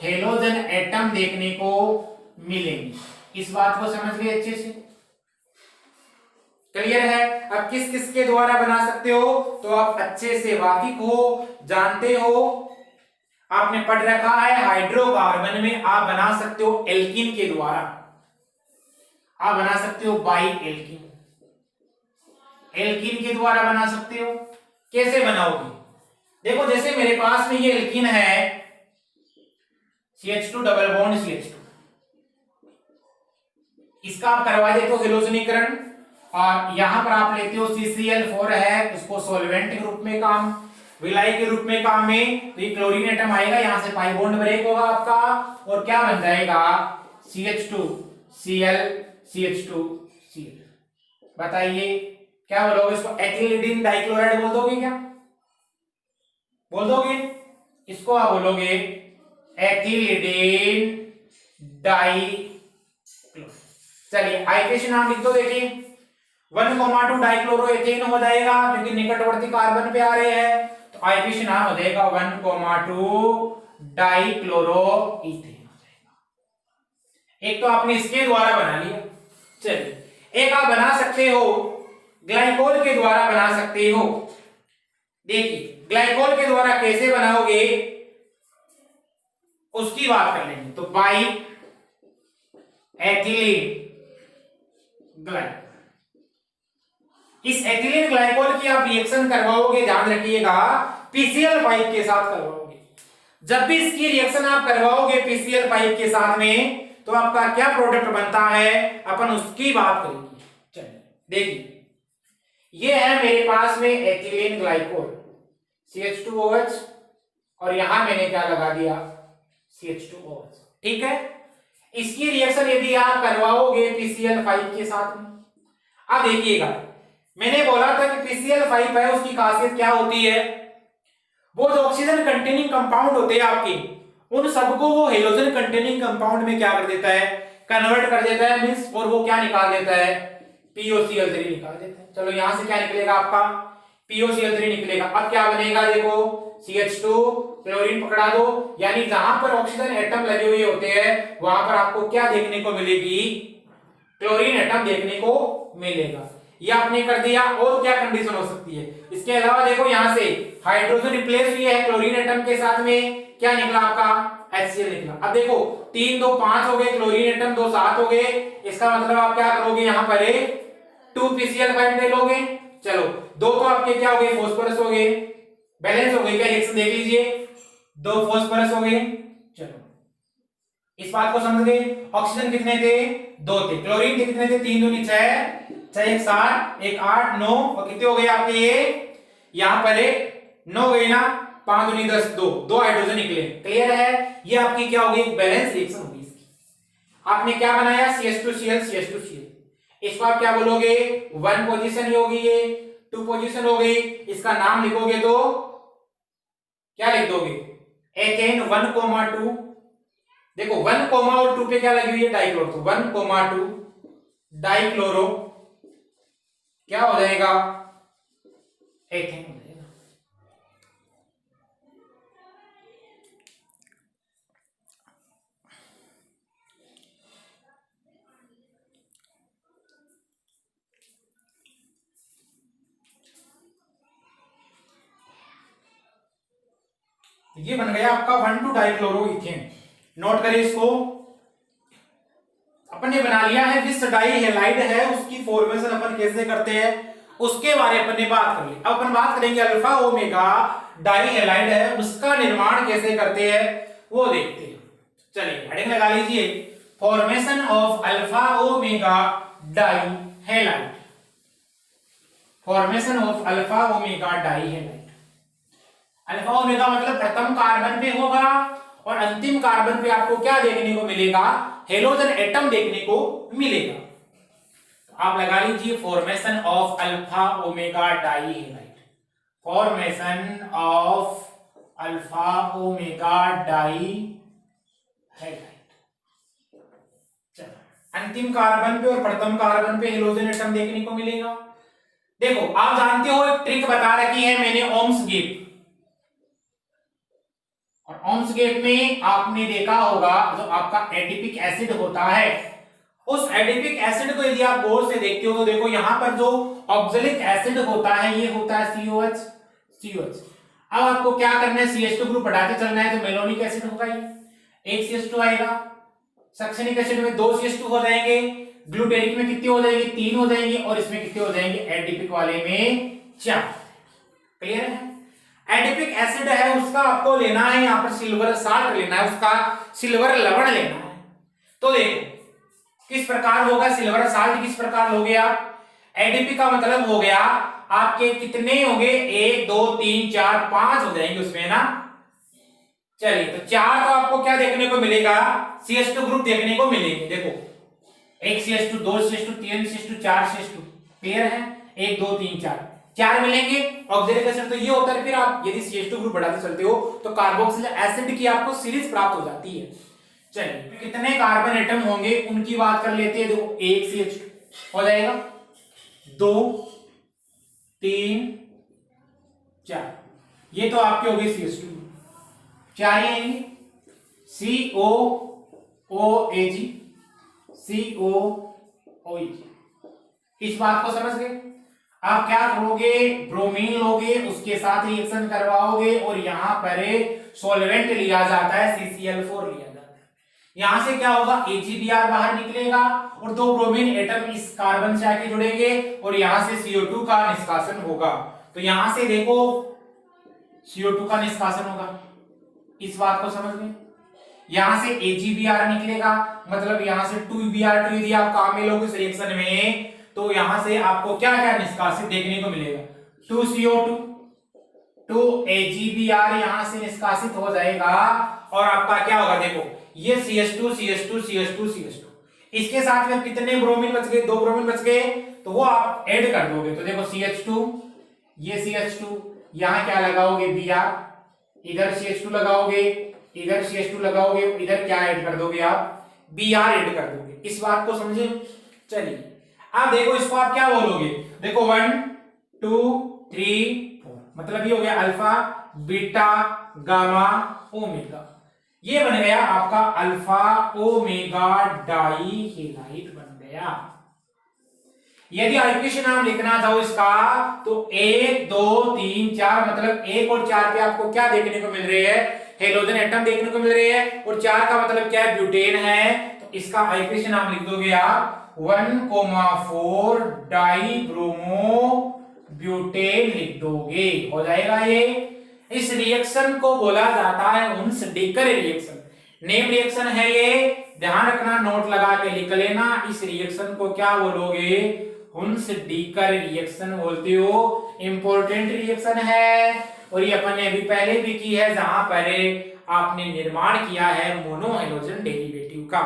A: हेलोजन एटम देखने को मिलेंगे। इस बात को समझ गए अच्छे से? क्लियर है? अब किस किस के द्वारा बना सकते हो तो आप अच्छे से वाकिफ हो, जानते हो, आपने पढ़ रखा है। हाइड्रोकार्बन में आप बना सकते हो एल्कीन के द्वारा, आप बना सकते हो बाई एल्कीन, एल्कीन के द्वारा बना सकते हो। कैसे बनाओगे, देखो जैसे मेरे पास में ये एल्कीन है, CH2 डबल बॉन्ड CH2, इसका आप करवा देते हो हेलोजनीकरण, और यहां पर आप लेते हो CCl4 है, उसको सॉल्वेंट के रूप में काम, विलाई के रूप में काम में, तो ये क्लोरीन एटम आएगा, यहां से पाई बॉन्ड ब्रेक होगा आपका, और क्या बन जाएगा, CH2Cl CH2 Cl। बताइए क्या बोलोगे इसको, एथिलीडिन डाइक्लोराइड बोल दोगे क्या, बोल दोगे? इसको आप बोलोगे एथिलीडिन डाइक्लोराइड। चलिए आईपीसी नाम लिख दो, देखिए 1,2 डाइक्लोरोएथेन हो जाएगा, क्योंकि निकटवर्ती कार्बन पे आ रहे हैं, तो आईपीसी नाम हो जाएगा 1,2 डाइक्लोरोइथेन हो जाएगा। एक तो आपने इसके द्वारा बना लिया। चलिए एक आप बना सकते हो ग्लाइकोल के द्वारा बना सकते हो। देखिए ग्लाइकोल के द्वारा कैसे बनाओगे उसकी बात कर लेंगे। तो बाई एथिलीन ग्लाइकोल, इस एथिलीन ग्लाइकोल की आप रिएक्शन करवाओगे, ध्यान रखिएगा PCl5 के साथ करवाओगे। जब भी इसकी रिएक्शन आप करवाओगे PCl5 के साथ में, तो आपका क्या प्रोडक्ट बनता है, अपन उसकी बात करेंगे। चलिए देखिए, ये है मेरे पास में एथिलीन ग्लाइकोल CH2OH, और यहां मैंने क्या लगा दिया CH2OH, ठीक है। इसकी रिएक्शन यदि आप करवाओगे PCl5 के साथ में, अब देखिएगा मैंने बोला था कि PCl5 है, उसकी खासियत क्या होती है, वो जो ऑक्सीजन कंटेनिंग कंपाउंड होते हैं आपके, उन सबको वो हेलोजन कंटेनिंग कंपाउंड में क्या कर देता है, कन्वर्ट कर देता है, मींस, और वो क्या निकाल देता है, POCl3 निकाल देता है। चलो यहां से क्या निकलेगा आपका, POCl3 निकलेगा। अब क्या बनेगा, देखो CH2 क्लोरीन पकड़ा दो, यानी जहां पर ऑक्सीजन एटम लगे हुए होते हैं वहां पर आपको क्या देखने को मिलेगी, क्लोरीन एटम देखने को मिलेगा। ये आपने कर दिया। और क्या कंडीशन हो सकती है इसके अलावा, देखो यहां से हाइड्रोजन रिप्लेस हुई है क्लोरीन एटम के साथ में, क्या निकला आपका HCl निकला। अब देखो 3 2 5 हो गए, क्लोरीन एटम 2 7 हो गए, इसका मतलब आप क्या करोगे, यहां पर 2 PCl5 ले लोगे। चलो 2 तो आपके क्या हो गए, फास्फोरस हो गए, बैलेंस हो गई क्या, रिएक्शन देख लीजिए, 2 फास्फोरस हो गए। चलो इस बात को समझ गए। ऑक्सीजन कितने थे, 2 थे, क्लोरीन के कितने थे, 3 दूनी 6, 6 1 7 1 8 9, और कितने हो गए आपके, ये यहां पर 9 गए ना, 5 दूनी 10, दो हाइड्रोजन निकले। क्लियर है? ये आपकी क्या होगी? बैलेंस रिएक्शन होगी इसकी। आपने क्या बनाया? CH2Cl CH2Cl। इसको आप क्या बोलोगे? 1 पोजीशन ही होगी, ये 2 पोजीशन हो गई। इसका नाम लिखोगे तो क्या लिख दोगे? एथेन 1,2। देखो 1, और 2 पे क्या लगी हुई है? डाइक्लोरो। तो 1,2 डाइक्लोरो क्या हो जाएगा? एथेन हो जाएगा। ये बन गया आपका 1,2 डाइक्लोरो इथेन। नोट करें इसको। अपन ने बना लिया है विस डाई हैलाइड है, उसकी फॉर्मेशन अपन कैसे करते हैं उसके बारे में अपन ने बात कर ली। अब अपन बात करेंगे अल्फा ओमेगा डाई हैलाइड है, उसका निर्माण कैसे करते हैं वो देखते हैं। चलिए हेडिंग लगा लीजिए, formation of alpha omega die halide. Formation of alpha omega die halide. Alpha omega मतलब प्रथम कार्बन पे होगा और अंतिम कार्बन पे आपको क्या देखने को मिलेगा? हेलोजन एटम देखने को मिलेगा। तो आप लगा लीजिए formation of alpha omega die halide. Formation of alpha omega die halide. चलो अंतिम कार्बन पे और प्रथम कार्बन पे हेलोजन एटम देखने को मिलेगा। देखो आप जानते हो एक ट्रिक बता रखी है मैंने, ओम्स गेट। और ओम्स गेट में आपने देखा होगा जो आपका एडिपिक एसिड होता है, उस एडिपिक एसिड को यदि आप गौर से देखते हो तो देखो यहां पर जो ऑक्जेलिक एसिड होता है ये होता है COH। अब आपको क्या करना है? CH2 ग्रुप हटाते चलना है, तो मेलोनिक एसिड होगा ये, एक CH2 आएगा। सक्सेनिक एसिड में 2 CH2 हो जाएंगे, ग्लूटेरिक में कितने हो जाएंगे? 3 हो जाएंगे, और इसमें कितने हो जाएंगे? एडिपिक वाले में 4। क्लियर है? एडिपिक एसिड है उसका आपको लेना है यहां पर सिल्वर साल्ट लेना है, उसका सिल्वर लवण लेना है। तो देखो किस प्रकार होगा सिल्वर साल्ट, किस प्रकार हो गया? एडीपी का मतलब हो गया आपके कितने हो गए? 1 2 3 4 5 हो जाएंगे उसमें ना। चलिए तो 4 तो आपको क्या देखने को मिलेगा? CH2 ग्रुप देखने को मिलेंगे। देखो 1 CH2 2 CH2 3 CH2 4 CH2। Clear है? 1 2 3 4 मिलेंगे। ऑक्सिलिक एसिड तो ये होता है, फिर आप यदि CH2 ग्रुप बढ़ाते चलते हो तो कार्बोक्सिलिक एसिड की आपको सीरीज प्राप्त हो जाती है। चलिए कितने कार्बन एटम होंगे उनकी बात कर लेते हैं। देखो 1 CH2 हो जाएगा, 2 3 4, ये तो आपके हो गए CH2, 4 ही आएंगे। COOAG COOAG। इस बात को समझ गए? आप क्या करोगे? ब्रोमीन लोगे, उसके साथ रिएक्शन करवाओगे और यहां पर सॉल्वेंट लिया जाता है, CCl4 लिया जाता है। यहां से क्या होगा? AgBr बाहर निकलेगा और 2 ब्रोमीन एटम इस कार्बन से आके जुड़ेंगे और यहां से CO2 का निष्कासन होगा। तो यहां से देखो CO2 का निष्कासन होगा, इस बात को समझ गए? यहां से AgBr निकलेगा, मतलब यहां से 2Br2 यदि आप काम में लोगे इस रिएक्शन में तो यहां से आपको क्या क्या निष्कासित देखने को मिलेगा? 2CO2 2AgBr यहां से निष्कासित हो जाएगा और आपका क्या होगा? देखो ये CH2 CH2 CH2 CH2, इसके साथ में कितने ब्रोमीन बच गए? 2 ब्रोमीन बच गए, तो वो आप ऐड कर दोगे। तो देखो CH2, ये CH2, यहां क्या लगाओगे? Br, इधर CH2 लगाओगे, इधर CH2 लगाओगे, इधर क्या ऐड कर दोगे? आप Br ऐड कर दोगे। इस बात को समझे? चलिए अब देखो इसको आप क्या बोलोगे? देखो 1 2 3 4, मतलब ये हो गया अल्फा बीटा गामा ओमेगा। ये बन गया आपका अल्फा ओमेगा डाई हैलाइड बन गया। यदि आईपीसी नाम लिखना चाहो इसका तो 1 2 3 4, मतलब 1 और 4 पे आपको क्या देखने को मिल रही है? हेलोजन एटम देखने को मिल रही है, और 4 का मतलब क्या है? ब्यूटेन है। तो इसका आईपीसी नाम लिख दोगे आप 1,4 डाई ब्रोमो ब्यूटेन लिख दोगे, हो जाएगा ये। इस रिएक्शन को बोला जाता है हुन्स-डिकर रिएक्शन। नेम रिएक्शन है ये, ध्यान रखना, नोट लगा के लिख लेना। इस रिएक्शन को क्या बोलोगे? हुन्स-डीकर रिएक्शन बोलते हो। इंपॉर्टेंट रिएक्शन है और ये अपन ने अभी पहले भी की है, जहां पर आपने निर्माण किया है मोनोहाइड्रोजन डेरिवेटिव का,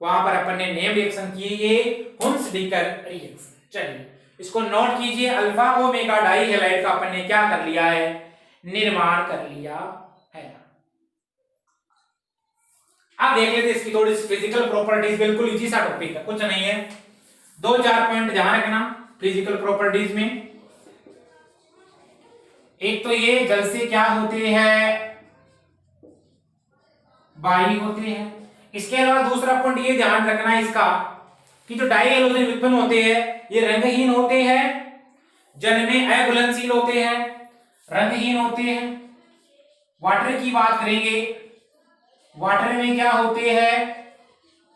A: वहां पर अपन ने नेम रिएक्शन की ये हुन्स-डीकर रिएक्शन। चलिए इसको नोट कीजिए, अल्फा ओमेगा डाई हैलाइड का अपन ने क्या कर लिया है, निर्माण कर लिया है। अब देख लेते इसकी थोड़ी फिजिकल प्रॉपर्टीज, बिल्कुल इजी सा टॉपिक है, कुछ नहीं है, 2-4 पॉइंट ध्यान रखना फिजिकल प्रॉपर्टीज में। एक तो ये जल से क्या होते हैं, बाई होते हैं। इसके अलावा दूसरा पॉइंट ये ध्यान रखना इसका कि जो डाई हैलोजन उत्पन्न होते हैं ये रंगहीन होते हैं, जल में अघुलनशील होते हैं, रंगहीन होते हैं। वाटर की बात करेंगे, वाटर में क्या होते हैं,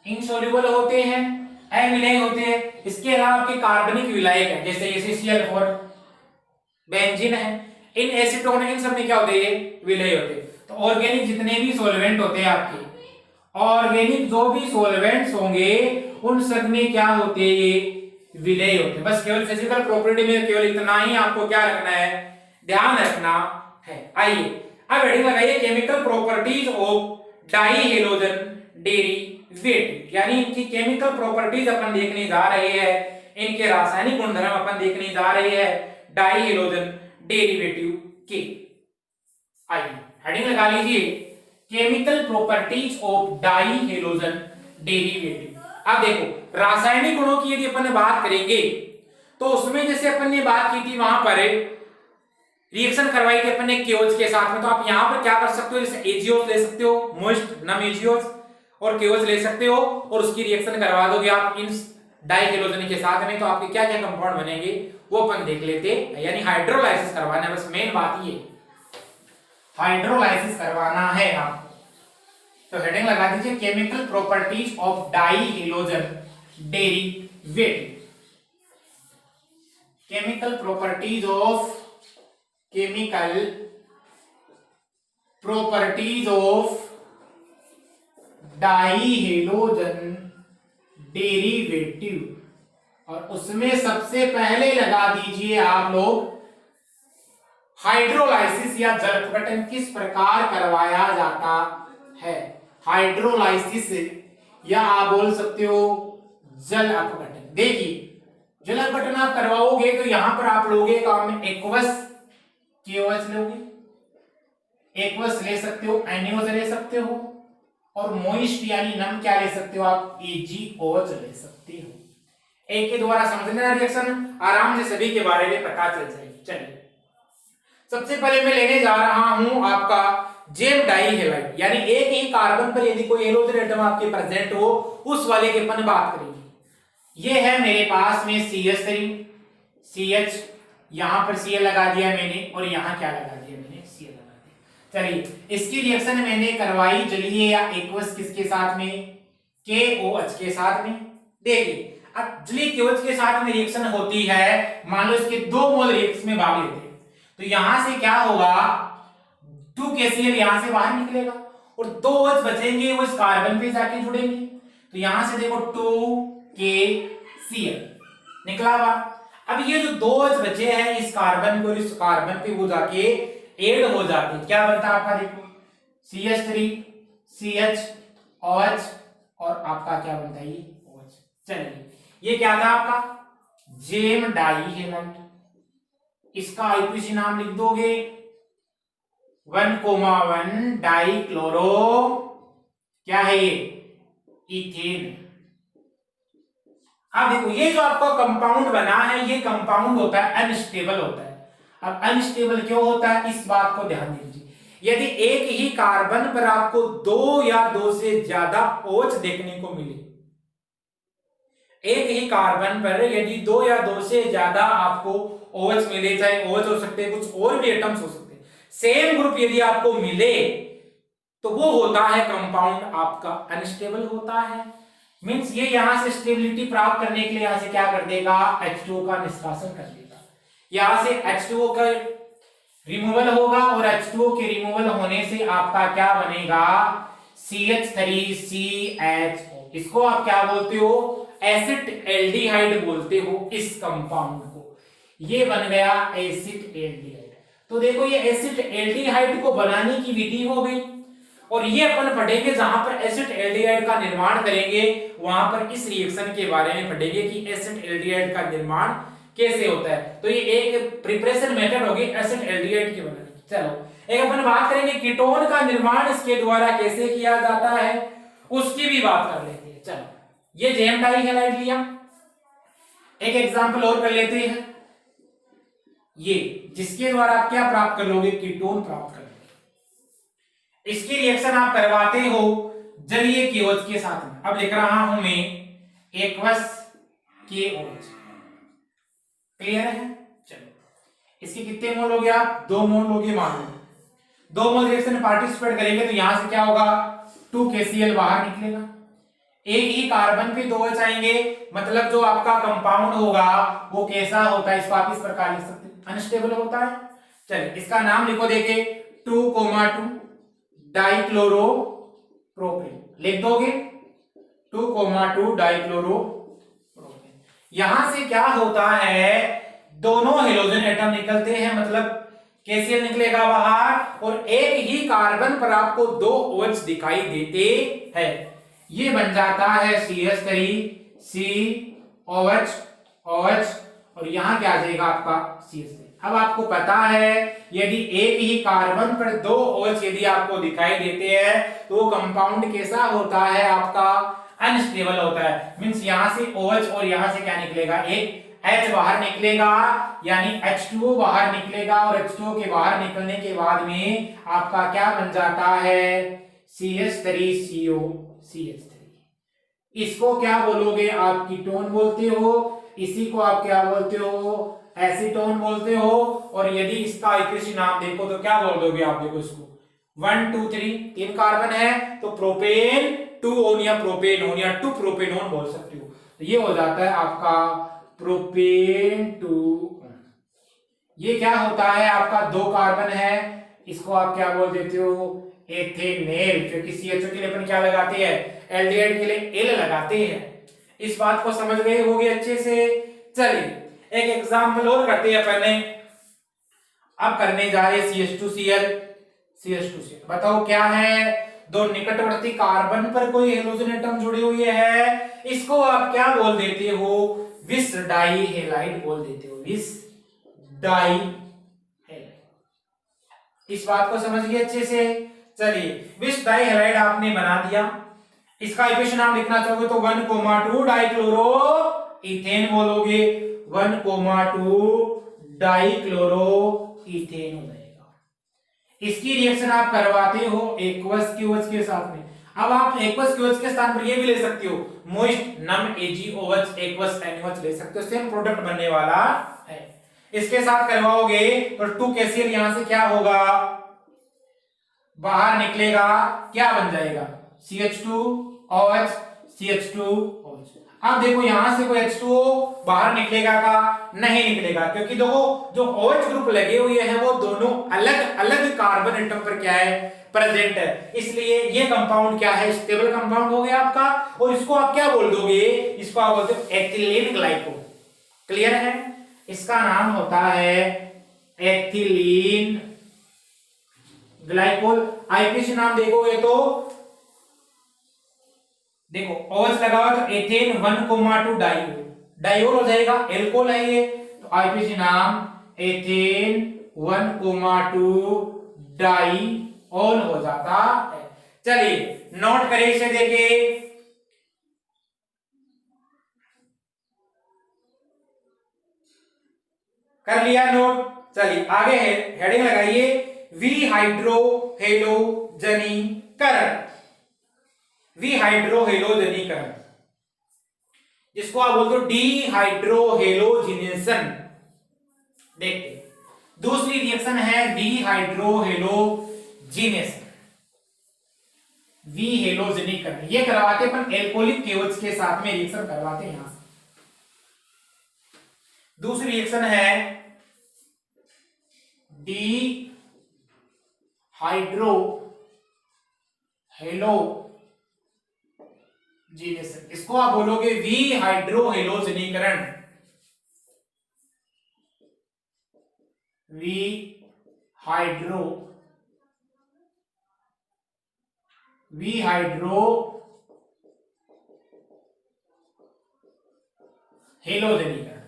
A: इनसोल्यूबल होते हैं, अविलेय होते हैं। इसके अलावा आपके कार्बनिक विलायक है, जैसे ACCl4 बेंजीन है, इन एसीटोन इन सब में क्या होते हैं, विलय होते हैं। तो ऑर्गेनिक जितने भी सॉल्वेंट होते हैं आपके, ऑर्गेनिक जो भी सॉल्वेंट्स होंगे उन सब में क्या होते हैं, ये विलय होते हैं। बस केवल फिजिकल प्रॉपर्टी में केवल इतना ही आपको क्या रखना है, ध्यान रखना है। आइए अब हेडिंग लगाइए chemical properties of di halogen derivative, यानी इनकी केमिकल प्रॉपर्टीज अपन देखने जा रहे हैं, इनके रासायनिक गुणधर्म अपन देखने जा रहे हैं डाई हैलोजन डेरिवेटिव के। आइए हेडिंग लगा लीजिए chemical properties of di halogen derivative. अब देखो रासायनिक गुणों की यदि अपन बात करेंगे तो उसमें जैसे अपन ने बात की थी, वहां पर रिएक्शन करवाई थी अपन ने केओज के साथ में, तो आप यहां पर क्या कर सकते हो, जैसे एजिओस ले सकते हो, मोइस्ट नम एजिओस और केओज ले सकते हो और उसकी रिएक्शन करवा दोगे आप इन डाई हैलोजन के साथ में, तो आपके क्या क्या कंपाउंड बनेंगे वो अपन देख लेते हैं। यानी हाइड्रोलाइसिस करवाना है, बस मेन बात ये हाइड्रोलाइसिस करवाना है आप। तो हेडिंग लगा दीजिए chemical properties of di halogen derivative. Chemical properties of di halogen derivative, और उसमें सबसे पहले लगा दीजिए आप लोग हाइड्रोलाइसिस या जल अपघटन किस प्रकार करवाया जाता है। हाइड्रोलाइसिस या आप बोल सकते हो जल अपघटन। देखिए जल अपघटन आप करवाओगे तो यहां पर आप लोगे काम में एक्वस केओएच लोगे, एक्वस ले सकते हो, एनओएच ले सकते हो, और मोइस्ट यानी नम क्या ले सकते हो आप, एजीओएच ले सकते हो। एक के द्वारा समझना रिएक्शन आराम से सभी के बारे में पता चल जाएगी। चलिए सबसे पहले मैं लेने जा रहा हूं आपका जेम डाई हैलाइड, यानी एक ही कार्बन पर यदि कोई हैलोजन एटम आपके प्रेजेंट हो उस वाले के अपन बात करेंगे। ये है मेरे पास में CH3 CH, यहां पर Cl लगा दिया मैंने और यहां क्या लगा दिया मैंने, Cl लगा दिया। चलिए इसकी रिएक्शन मैंने करवाई जलीय या एक्वस किसके साथ में, KOH के साथ में। देखिए अब जलीय KOH के साथ में रिएक्शन होती है, मान लो इसके 2 मोल रिएक्शन में भाग लेते हैं, तो यहां से क्या होगा 2KCl यहां से बाहर निकलेगा और 2 OH बचेंगे, वो इस कार्बन पे जाके जुड़ेंगे। तो यहां से देखो 2KCl निकला हुआ। अब ये जो 2 OH बचे हैं इस कार्बन को इस कार्बन पे वो जाके ऐड हो जाते हैं, क्या बनता है आपका, देखो CH3 CHOH और आपका क्या बनता है ये OH। चलिए ये क्या था आपका जेम डाई हैलाइड, इसका आईपीसी नाम लिख दोगे 1,1 डाई क्लोरो, क्या है ये, इथेन। अब देखो ये जो आपका कंपाउंड बना है ये कंपाउंड होता है अनस्टेबल होता है। अब अनस्टेबल क्यों होता है इस बात को ध्यान दीजिए। यदि एक ही कार्बन पर आपको 2 या 2 से ज्यादा OH देखने को मिले, एक ही कार्बन पर यदि 2 या 2 से ज्यादा आपको OH मिले, चाहे OH हो सकते हैं कुछ और भी एटम्स हो सकते हैं, सेम ग्रुप यदि आपको मिले तो वो होता है कंपाउंड आपका अनस्टेबल होता है। मींस ये यहां से स्टेबिलिटी प्राप्त करने के लिए यहां से क्या कर देगा, H2O का निष्कासन कर देगा, यहां से H2O का रिमूवल होगा और H2O के रिमूवल होने से आपका क्या बनेगा CH3CHO इसको आप क्या बोलते हो, एसिड एल्डिहाइड बोलते हो इस कंपाउंड को। ये बन गया एसिड एल्डिहाइड। तो देखो ये एसिड एल्डिहाइड को बनाने की विधि हो गई, और ये अपन पढ़ेंगे जहां पर एसिड एल्डिहाइड का निर्माण करेंगे वहां पर इस रिएक्शन के बारे में पढ़ेंगे कि एसिड एल्डिहाइड का निर्माण कैसे होता है। तो ये एक प्रिपरेशन मेथड होगी एसिड एल्डिहाइड की बनाने की। चलो एक अपन बात करेंगे कीटोन का निर्माण इसके द्वारा कैसे किया जाता है, उसकी भी बात कर लेते हैं। चलो ये जेम डाइहैलाइड लिया, एक एग्जांपल और कर लेते हैं, ये जिसके द्वारा आप क्या प्राप्त कर लोगे, कीटोन प्राप्त कर लोगे। इसकी रिएक्शन आप करवाते हो जलीय केओएच के साथ में। अब लिख रहा हूं मैं एक्वस केओएच, क्लियर है। चलो इसके कितने मोल हो गया, 2 मोल हो गए। मान लो 2 मोल रिएक्शन में पार्टिसिपेट करेंगे तो यहां से क्या होगा, 2 KCl बाहर निकलेगा। एक ही कार्बन पे 2 H आएंगे, मतलब जो आपका कंपाउंड होगा वो कैसा होता है, इसको आप इस प्रकार लिख सकते हैं, अनस्टेबल होता है। चलिए इसका नाम लिखो, देखे 2,2 डाइक्लोरोप्रोपेन लिख दोगे, 2,2 डाइक्लोरोप्रोपेन। यहां से क्या होता है, दोनों हेलोजन एटम निकलते हैं, मतलब KCl निकलेगा बाहर और एक ही कार्बन पर आपको 2 OH दिखाई देते हैं। ये बन जाता है CH3 COH OH, और यहां क्या आ जाएगा आपका CH3। अब आपको पता है यदि एक ही कार्बन पर 2 OH यदि आपको दिखाई देते हैं तो वो कंपाउंड कैसा होता है, आपका अनस्टेबल होता है। मींस यहां से OH और यहां से क्या निकलेगा, एक H बाहर निकलेगा, यानी H2O बाहर निकलेगा, और H2O के बाहर निकलने के बाद में आपका क्या बन जाता है, CH3CO CH3। इसको क्या बोलोगे आप, कीटोन बोलते हो। इसी को आप क्या बोलते हो, एसीटोन बोलते हो। और यदि इसका आईपीसी नाम देखो तो क्या बोल दोगे आप, देखो इसको 1 2 3 3 कार्बन है तो प्रोपेन 2 ओन या प्रोपेनोन या 2 प्रोपेनोन बोल सकते हो। तो ये हो जाता है आपका प्रोपेन 2। ये क्या होता है, आपका 2 कार्बन है, इसको आप क्या बोल देते हो, एथेनेल, क्योंकि CHO के लिए अपन क्या लगाते हैं, एल्डिहाइड के लिए L लगाते हैं। इस बात को समझ गए होगे अच्छे से। चलिए एक एग्जांपल और करते हैं पहले। अब करने जा रहे CH2Cl CH2Cl। बताओ क्या है, 2 निकटवर्ती कार्बन पर कोई हेलोजन एटम जुड़े हुए हैं, इसको आप क्या बोल देते हो, विस डाइहैलाइड बोल देते हो, विस डाइहैलाइड। इस बात को समझिए अच्छे से। चलिए विस डाइहैलाइड आपने बना दिया, इसका इक्वेशन आप लिखना चाहोगे तो 1,2 डाइक्लोरो इथेन बोलोगे, 1,2 डाइक्लोरो इथेन हो जाएगा। इसकी रिएक्शन आप करवाते हो एक्वस क्यूएच के साथ में। अब आप एक्वस क्यूएच के स्थान पर ये भी ले सकते हो, मोइस्ट नम AgOH एक्वस NaOH ले सकते हो, सेम प्रोडक्ट बनने वाला है। इसके साथ करवाओगे तो 2 KCl यहां से क्या होगा, बाहर निकलेगा, क्या बन जाएगा, CH2OH CH2OH। अब देखो यहां से कोई H2O बाहर निकलेगा का, नहीं निकलेगा, क्योंकि देखो जो OH ग्रुप लगे हुए हैं वो दोनों अलग अलग कार्बन एटम पर क्या है, प्रेजेंट है। इसलिए ये कंपाउंड क्या है, स्टेबल कंपाउंड हो गया आपका। और इसको आप क्या बोल दोगे, इसको आप बोलते हो एथिलीन ग्लाइकोल। क्लियर है, इसका नाम होता है एथिलीन ग्लाइकोल। आईपीसी नाम देखोगे तो देखो OH लगा हुआ तो एथेन 1,2 डाइओल, डाइओल हो जाएगा, एल्कोहल है ये, तो आईपीसी नाम एथेन 1,2 डाइओल हो जाता है। चलिए नोट करें इसे, देखिए कर लिया नोट। चलिए आगे है, हेडिंग लगाइए विहाइड्रोहेलोजनीकरण। विहाइड्रोहेलोजनीकरण जिसको आप बोलते हो डिहाइड्रोहेलोजिनेशन। देखते दूसरी रिएक्शन है डिहाइड्रोहेलोजिनेशन, विहेलोजनीकरण। ये करवाते अपन एल्कोहलिक केओएच के साथ में रिएक्शन करवाते हैं। यहां से दूसरी रिएक्शन है डिहाइड्रोहेलोजिनेशन। जीनेशन, इसको आप बोलोगे वी हाइड्रोहेलोजनीकरण, वी हेलोजनीकरण।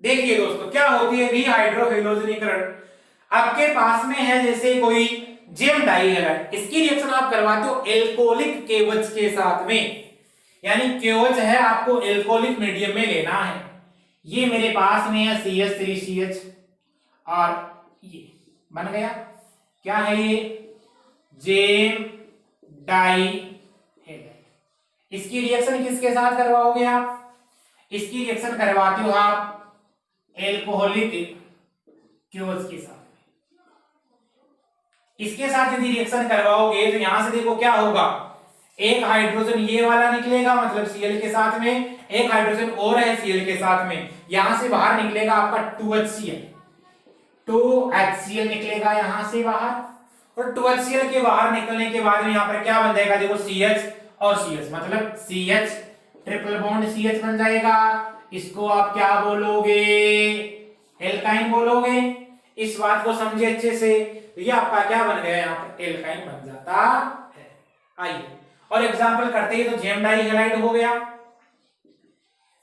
A: देखिए दोस्तों क्या होती है वी हाइड्रोहेलोजनीकरण। आपके पास में है जैसे कोई जेम डाई हैलाइड, इसकी रिएक्शन आप करवाते हो एल्कोहलिक केवच के साथ में, यानी केवच है आपको एल्कोहलिक मीडियम में लेना है। ये मेरे पास में है CH3CH और ये बन गया क्या है ये जेम डाई हैलाइड। इसकी रिएक्शन किसके साथ करवाओगे आप, इसकी रिएक्शन करवाते हो आप एल्कोहलिक केवच के साथ। इसके साथ यदि रिएक्शन करवाओगे तो यहां से देखो क्या होगा, एक हाइड्रोजन ये वाला निकलेगा मतलब Cl के साथ में, एक हाइड्रोजन और है Cl के साथ में, यहां से बाहर निकलेगा आपका 2HCl, 2HCl निकलेगा यहां से बाहर, और 2HCl के बाहर निकलने के बाद में यहां पर क्या बन जाएगा देखो CH और CH, मतलब CH ट्रिपल बॉन्ड CH बन जाएगा। इसको आप क्या बोलोगे, एल्काइन बोलोगे। इस बात को समझे अच्छे से, तो ये आपका क्या बन गया यहाँ पर एल्काइन बन जाता है। आइए और एग्जांपल करते हैं, तो जेम डाई हैलाइड हो गया।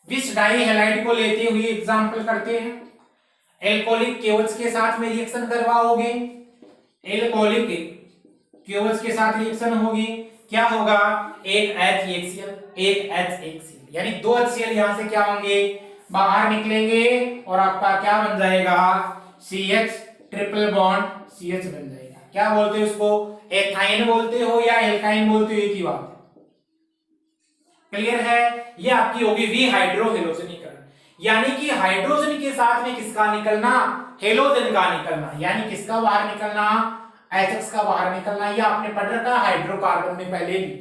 A: विस डाई हैलाइड को लेते हुए एग्जांपल करते हैं, एल्कोहलिक केवच के साथ में रिएक्शन करवाओगे, एल्कोहलिक केवच के साथ रिएक्शन होगी, क्या होगा एक H एक Cl, एक H एक Cl, यानी 2 HCl यहां से क्या होंगे बाहर निकलेंगे और आपका क्या बन जाएगा CH ट्रिपल बॉन्ड CH बन जाएगा। क्या बोलते हो इसको, एथाइन बोलते हो या एल्काइन बोलते हो, एक ही बात है। क्लियर है, ये आपकी होगी वी हाइड्रोहेलोजनीकरण, यानी कि हाइड्रोजन के साथ में किसका निकलना, हेलोजन का निकलना, यानी किसका बाहर निकलना, HX का बाहर निकलना। ये आपने पढ़ रखा हाइड्रोकार्बन में पहले भी,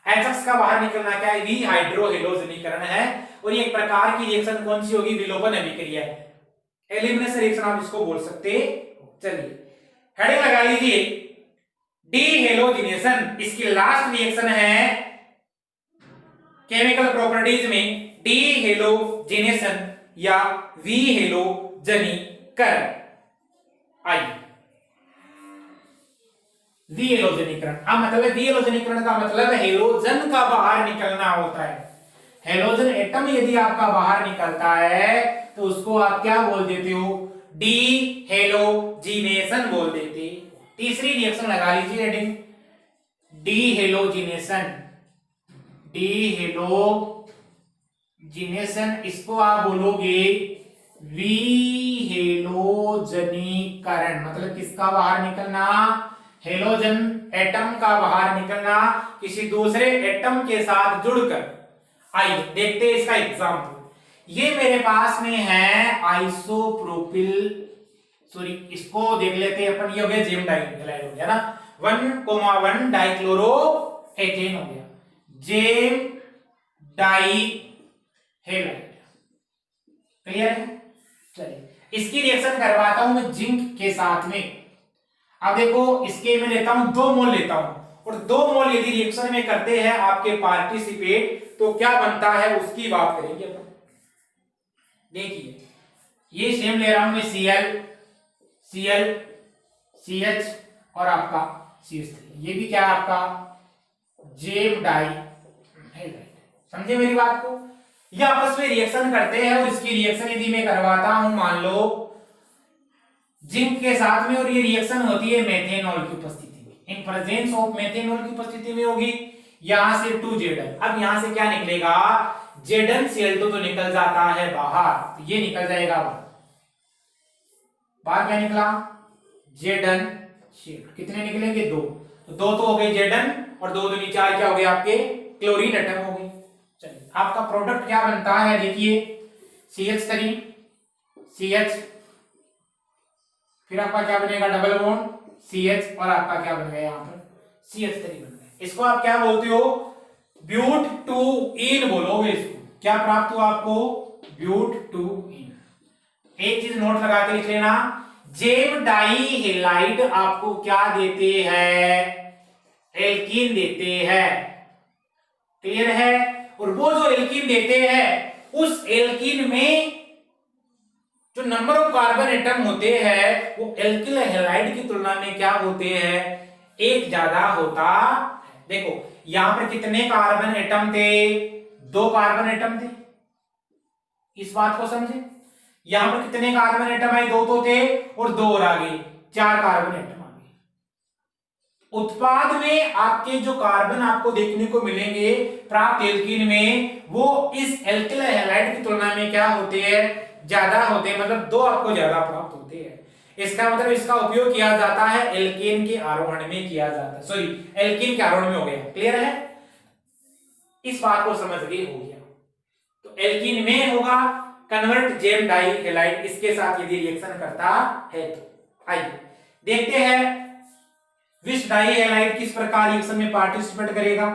A: HX का बाहर निकलना क्या है वी हाइड्रोहेलोजनीकरण है। और ये एक प्रकार की रिएक्शन कौन सी होगी, विलोपन अभिक्रिया है, एलिमिनेशन रिएक्शन आप इसको बोल सकते। चलिए हेडिंग लगा लीजिए डीहेलोजिनेशन, इसकी लास्ट रिएक्शन है केमिकल प्रॉपर्टीज में डीहेलोजिनेशन या विहेलोजनीकरण। आइए विहेलोजनीकरण, अब मतलब विहेलोजनीकरण का मतलब हेलोजन का बाहर निकलना होता है। हेलोजन एटम यदि आपका बाहर निकलता है तो उसको आप क्या बोल देते हो, डीहेलोजिनेशन बोल देते। तीसरी रिएक्शन लगा लीजिए हेडिंग डीहेलोजिनेशन, डीहेलोजिनेशन इसको आप बोलोगे विहेलोजनीकरण, मतलब किसका बाहर निकलना, हेलोजन एटम का बाहर निकलना किसी दूसरे एटम के साथ जुड़कर। आइए देखते हैं इसका एग्जांपल। ये मेरे पास में है आइसोप्रोपिल, सॉरी इसको देख लेते हैं अपन, ये हो गया जेम डाई हैलाइड हो गया ना, 1,1 डाइक्लोरोएथेन हो गया, जेम डाई हैलाइड। क्लियर है, चलिए इसकी रिएक्शन करवाता हूं मैं जिंक के साथ में। अब देखो इसके मैं लेता हूं 2 मोल लेता हूं, और 2 मोल यदि रिएक्शन में करते हैं आपके पार्टिसिपेट तो क्या बनता है उसकी बात करेंगे अपन। देखिए ये सेम ले रहा हूं मैं Cl CH और आपका CH3, ये भी क्या है आपका जेम डाई हैलाइड। समझे मेरी बात को, ये आपस में रिएक्शन करते हैं और इसकी रिएक्शन यदि मैं करवाता हूं मान लो जिंक के साथ में, और ये रिएक्शन होती है मेथेनॉल की उपस्थिति में, इन प्रेजेंस ऑफ मेथेनॉल की उपस्थिति में होगी। यहां से 2Zn, अब यहां से क्या निकलेगा ZnCl2 तो निकल जाता है बाहर, तो ये निकल जाएगा बाहर क्या निकला ZnCl, कितने निकलेंगे 2, तो 2 तो हो गए Zn और 2 दूनी 4 क्या हो गए आपके क्लोरीन एटम हो गए। चलिए आपका प्रोडक्ट क्या बनता है, देखिए CH3 CH, फिर आपका क्या बनेगा डबल बॉन्ड CH और आपका क्या बन गया यहाँ पर CH3 बन गया। इसको आप क्या बोलते हो ब्यूट-टू-ईन बोलोगे, इसको क्या प्राप्त हुआ आपको ब्यूट-टू-ईन। एक चीज नोट लगा के लिख लेना, जेम डाई हैलाइड आपको क्या देते हैं, एल्कीन देते हैं। क्लियर है, और वो जो एल्कीन देते हैं उस एल्कीन में जो नंबर ऑफ कार्बन एटम होते हैं वो एल्किल हैलाइड की तुलना में क्या होते हैं, एक ज्यादा होता। देखो यहां पर कितने कार्बन एटम थे, 2 कार्बन एटम थे, इस बात को समझे। यहां पर कितने कार्बन एटम आए, 2 तो थे और 2 और आ गए, 4 कार्बन एटम आ गए। उत्पाद में आपके जो कार्बन आपको देखने को मिलेंगे प्राप्त एल्कीन में, वो इस एल्किल हैलाइड की तुलना में क्या होते हैं, ज्यादा होते हैं, मतलब 2 आपको ज्यादा प्राप्त होते हैं। इसका मतलब इसका उपयोग किया जाता है एल्केन के आरोहण में किया जाता है, सॉरी एल्कीन के आरोहण में हो गया, क्लियर है, इस बात को समझ गए, हो गया। तो एल्कीन में होगा कन्वर्ट जेम डाई हैलाइड, इसके साथ यदि रिएक्शन करता है तो। आइए देखते हैं विश डाई हैलाइड किस प्रकार रिएक्शन में पार्टिसिपेट करेगा।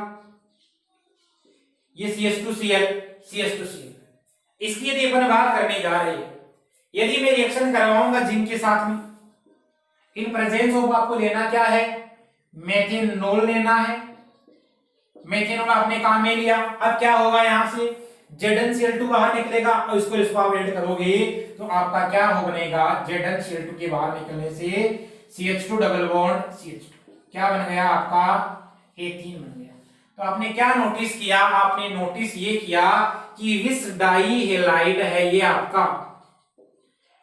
A: ये CH2Cl CH2Cl, इसकी यदि अपन बात करने जा रहे हैं, यदि मैं रिएक्शन करवाऊंगा जिंक के साथ में, इन प्रेजेंस ऑफ आपको लेना क्या है, मेथेनॉल लेना है। मेथेनॉल आपने काम में लिया, अब क्या होगा, यहां से ZnCl2 बाहर निकलेगा और इसको आप ऐड करोगे तो आपका क्या हो बनेगा, ZnCl2 के बाहर निकलने से CH2 डबल बॉन्ड CH2 क्या बन गया आपका, एथीन बन गया। तो आपने क्या नोटिस किया, आपने नोटिस ये किया कि विस डाई हैलाइड है, ये आपका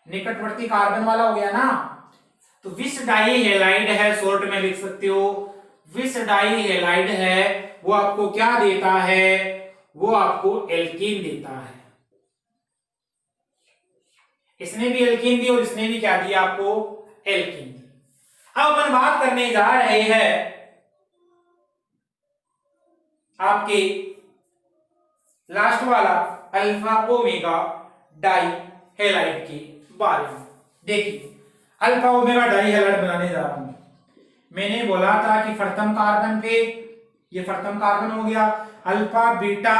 A: निकटवर्ती कार्बन वाला हो गया ना, तो विस डाई हैलाइड है, शॉर्ट में लिख सकते हो विस डाई हैलाइड है, वो आपको क्या देता है, वो आपको एल्कीन देता है। इसने भी एल्कीन दी और इसने भी क्या दिया आपको, एल्कीन दी। अब अपन बात करने जा रहे हैं आपके लास्ट वाला अल्फा ओमेगा डाई हैलाइड के बारे में। देखिए अल्फा ओमेगा डाई हैलाइड बनाने जा रहा हूं, मैंने बोला था कि प्रथम कार्बन पे, ये प्रथम कार्बन हो गया, अल्फा बीटा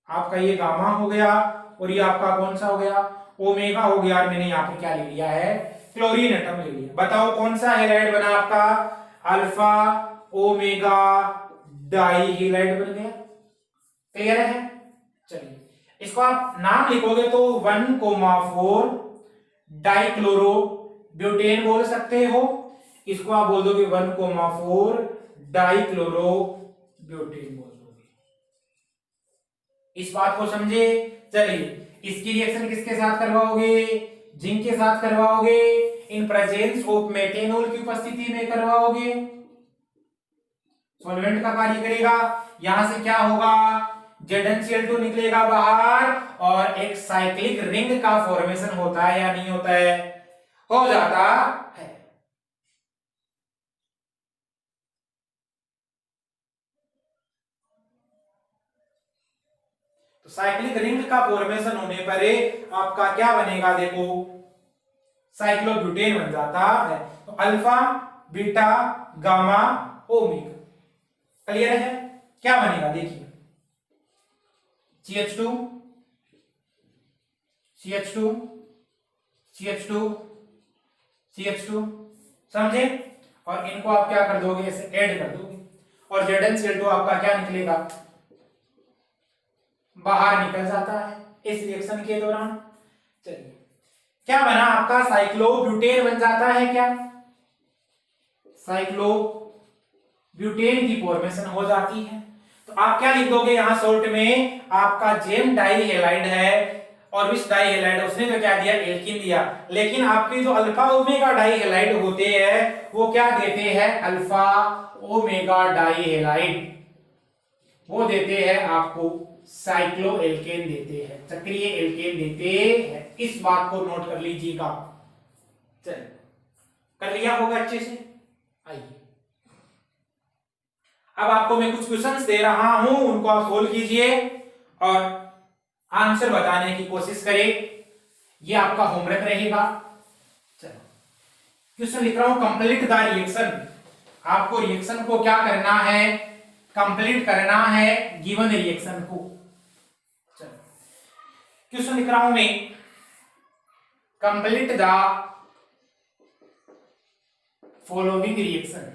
A: आपका ये गामा हो गया, और ये आपका कौन सा हो गया, ओमेगा हो गया, और मैंने यहाँ पे क्या ले लिया है, क्लोरीन एटम ले लिया। बताओ कौन सा हैलाइड बना आपका, अल्फा ओमेगा डाई हैलाइड बन गया, क्लियर है। चलिए इसको आप नाम लिखोगे तो 1,4 डाइक्लोरो ब्यूटेन बोल सकते हो, इसको आप बोल दोगे 1,4 डाइक्लोरो ब्यूटेन बोल दोगे, इस बात को समझे। चलिए इसकी रिएक्शन किसके साथ करवाओगे, जिंक के साथ करवाओगे, इन प्रेजेंस ऑफ मेथेनॉल की उपस्थिति में करवाओगे, सॉल्वेंट का कार्य करेगा। यहां से क्या होगा, ZnCl2 निकलेगा बाहर और एक साइक्लिक रिंग का फॉर्मेशन होता है या नहीं होता है, हो जाता है। तो साइक्लिक रिंग का फॉर्मेशन होने पर आपका क्या बनेगा, देखो साइक्लोब्यूटेन बन जाता है। तो alpha beta gamma omega, clear है, क्या बनेगा देखिए, CH2 CH2 CH2 CH2, समझे, और इनको आप क्या कर दोगे, ऐसे ऐड कर दोगे, और ZnCl2 आपका क्या निकलेगा, बाहर निकल जाता है इस रिएक्शन के दौरान। चलिए क्या बना आपका, साइक्लोब्यूटेन बन जाता है, क्या साइक्लोब्यूटेन की फॉर्मेशन हो जाती है। तो आप क्या लिख दोगे यहां शॉर्ट में, आपका जेम डाई हैलाइड है और विस डाई हैलाइड, उसने तो क्या दिया, एल्कीन दिया, लेकिन आपके जो अल्फा ओमेगा डाई हैलाइड होते हैं वो क्या देते हैं, अल्फा ओमेगा डाई हैलाइड, वो देते हैं आपको साइक्लो एल्केन देते हैं, चक्रीय एल्केन देते हैं, इस बात को नोट कर लीजिएगा। चलिए कर लिया होगा अच्छे से। आइए अब आपको मैं कुछ क्वेश्चंस दे रहा हूं, उनको आप सोल्व कीजिए और आंसर बताने की कोशिश करें, ये आपका होमवर्क रहेगा। चलो क्वेश्चन लिख रहा हूं, कंप्लीट द रिएक्शन, आपको रिएक्शन को क्या करना है, कंप्लीट करना है गिवन रिएक्शन को। चलो क्वेश्चन लिख रहा हूं मैं, कंप्लीट द फॉलोइंग रिएक्शन,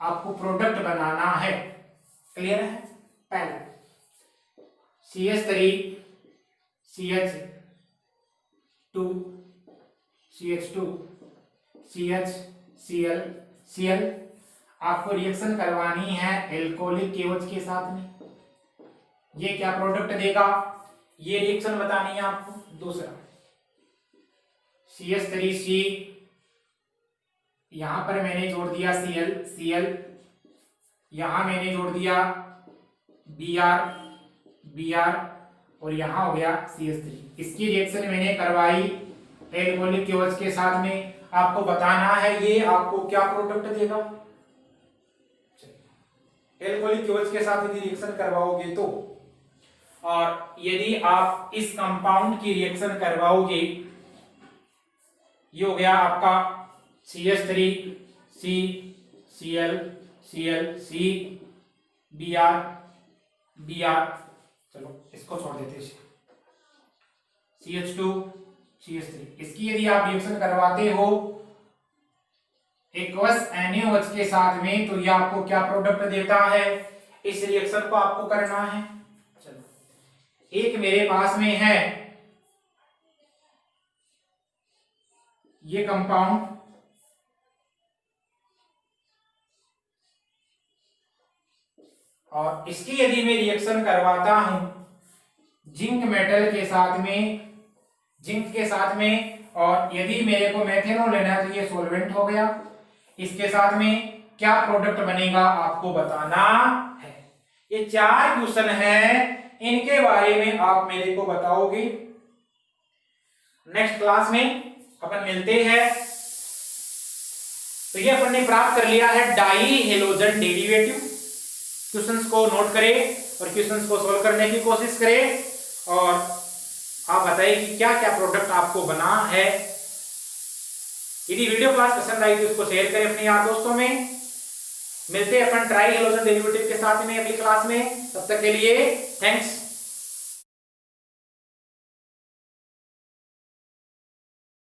A: आपको प्रोडक्ट बनाना है, क्लियर है? पहला CH3 CH2 CH2 CH Cl Cl आपको रिएक्शन करवानी है एल्कोहलिक केवच के साथ में। ये क्या प्रोडक्ट देगा, ये रिएक्शन बतानी है आपको। दूसरा CH3C, यहां पर मैंने जोड़ दिया Cl, यहां मैंने जोड़ दिया Br और यहां हो गया CH3। इसकी रिएक्शन मैंने करवाई एल्कोहलिक केवच के साथ में। आपको बताना है ये आपको क्या प्रोडक्ट देगा। एल्कोहलिक केवच के साथ यदि रिएक्शन करवाओगे तो, और यदि आप इस कंपाउंड की रिएक्शन करवाओगे, ये हो गया आपका CH3C Cl C Br, चलो इसको छोड़ देते हैं। CH2 CH3, इसकी यदि आप रिएक्शन करवाते हो एक्वस NaOH के साथ में, तो ये आपको क्या प्रोडक्ट देता है। इस रिएक्शन को आपको करना है। चलो एक मेरे पास में है ये कंपाउंड, और इसकी यदि मैं रिएक्शन करवाता हूं जिंक मेटल के साथ में, जिंक के साथ में, और यदि मेरे को मेथेनॉल लेना है तो ये सॉल्वेंट हो गया। इसके साथ में क्या प्रोडक्ट बनेगा आपको बताना है। ये 4 क्वेश्चन है, इनके बारे में आप मेरे को बताओगे। नेक्स्ट क्लास में अपन मिलते हैं। तो ये अपन ने प्राप्त कर लिया है डाई हेलोजन डेरिवेटिव। क्वेश्चंस को नोट करें और क्वेश्चंस को सोल्व करने की कोशिश करें, और आप बताइए कि क्या क्या प्रोडक्ट आपको बना है। यदि वीडियो क्लास पसंद आई तो इसको शेयर करें अपने यार दोस्तों में। मिलते हैं अपन ट्राई हेलोजन डेरिवेटिव के साथ में अगली क्लास में। तब तक के लिए थैंक्स।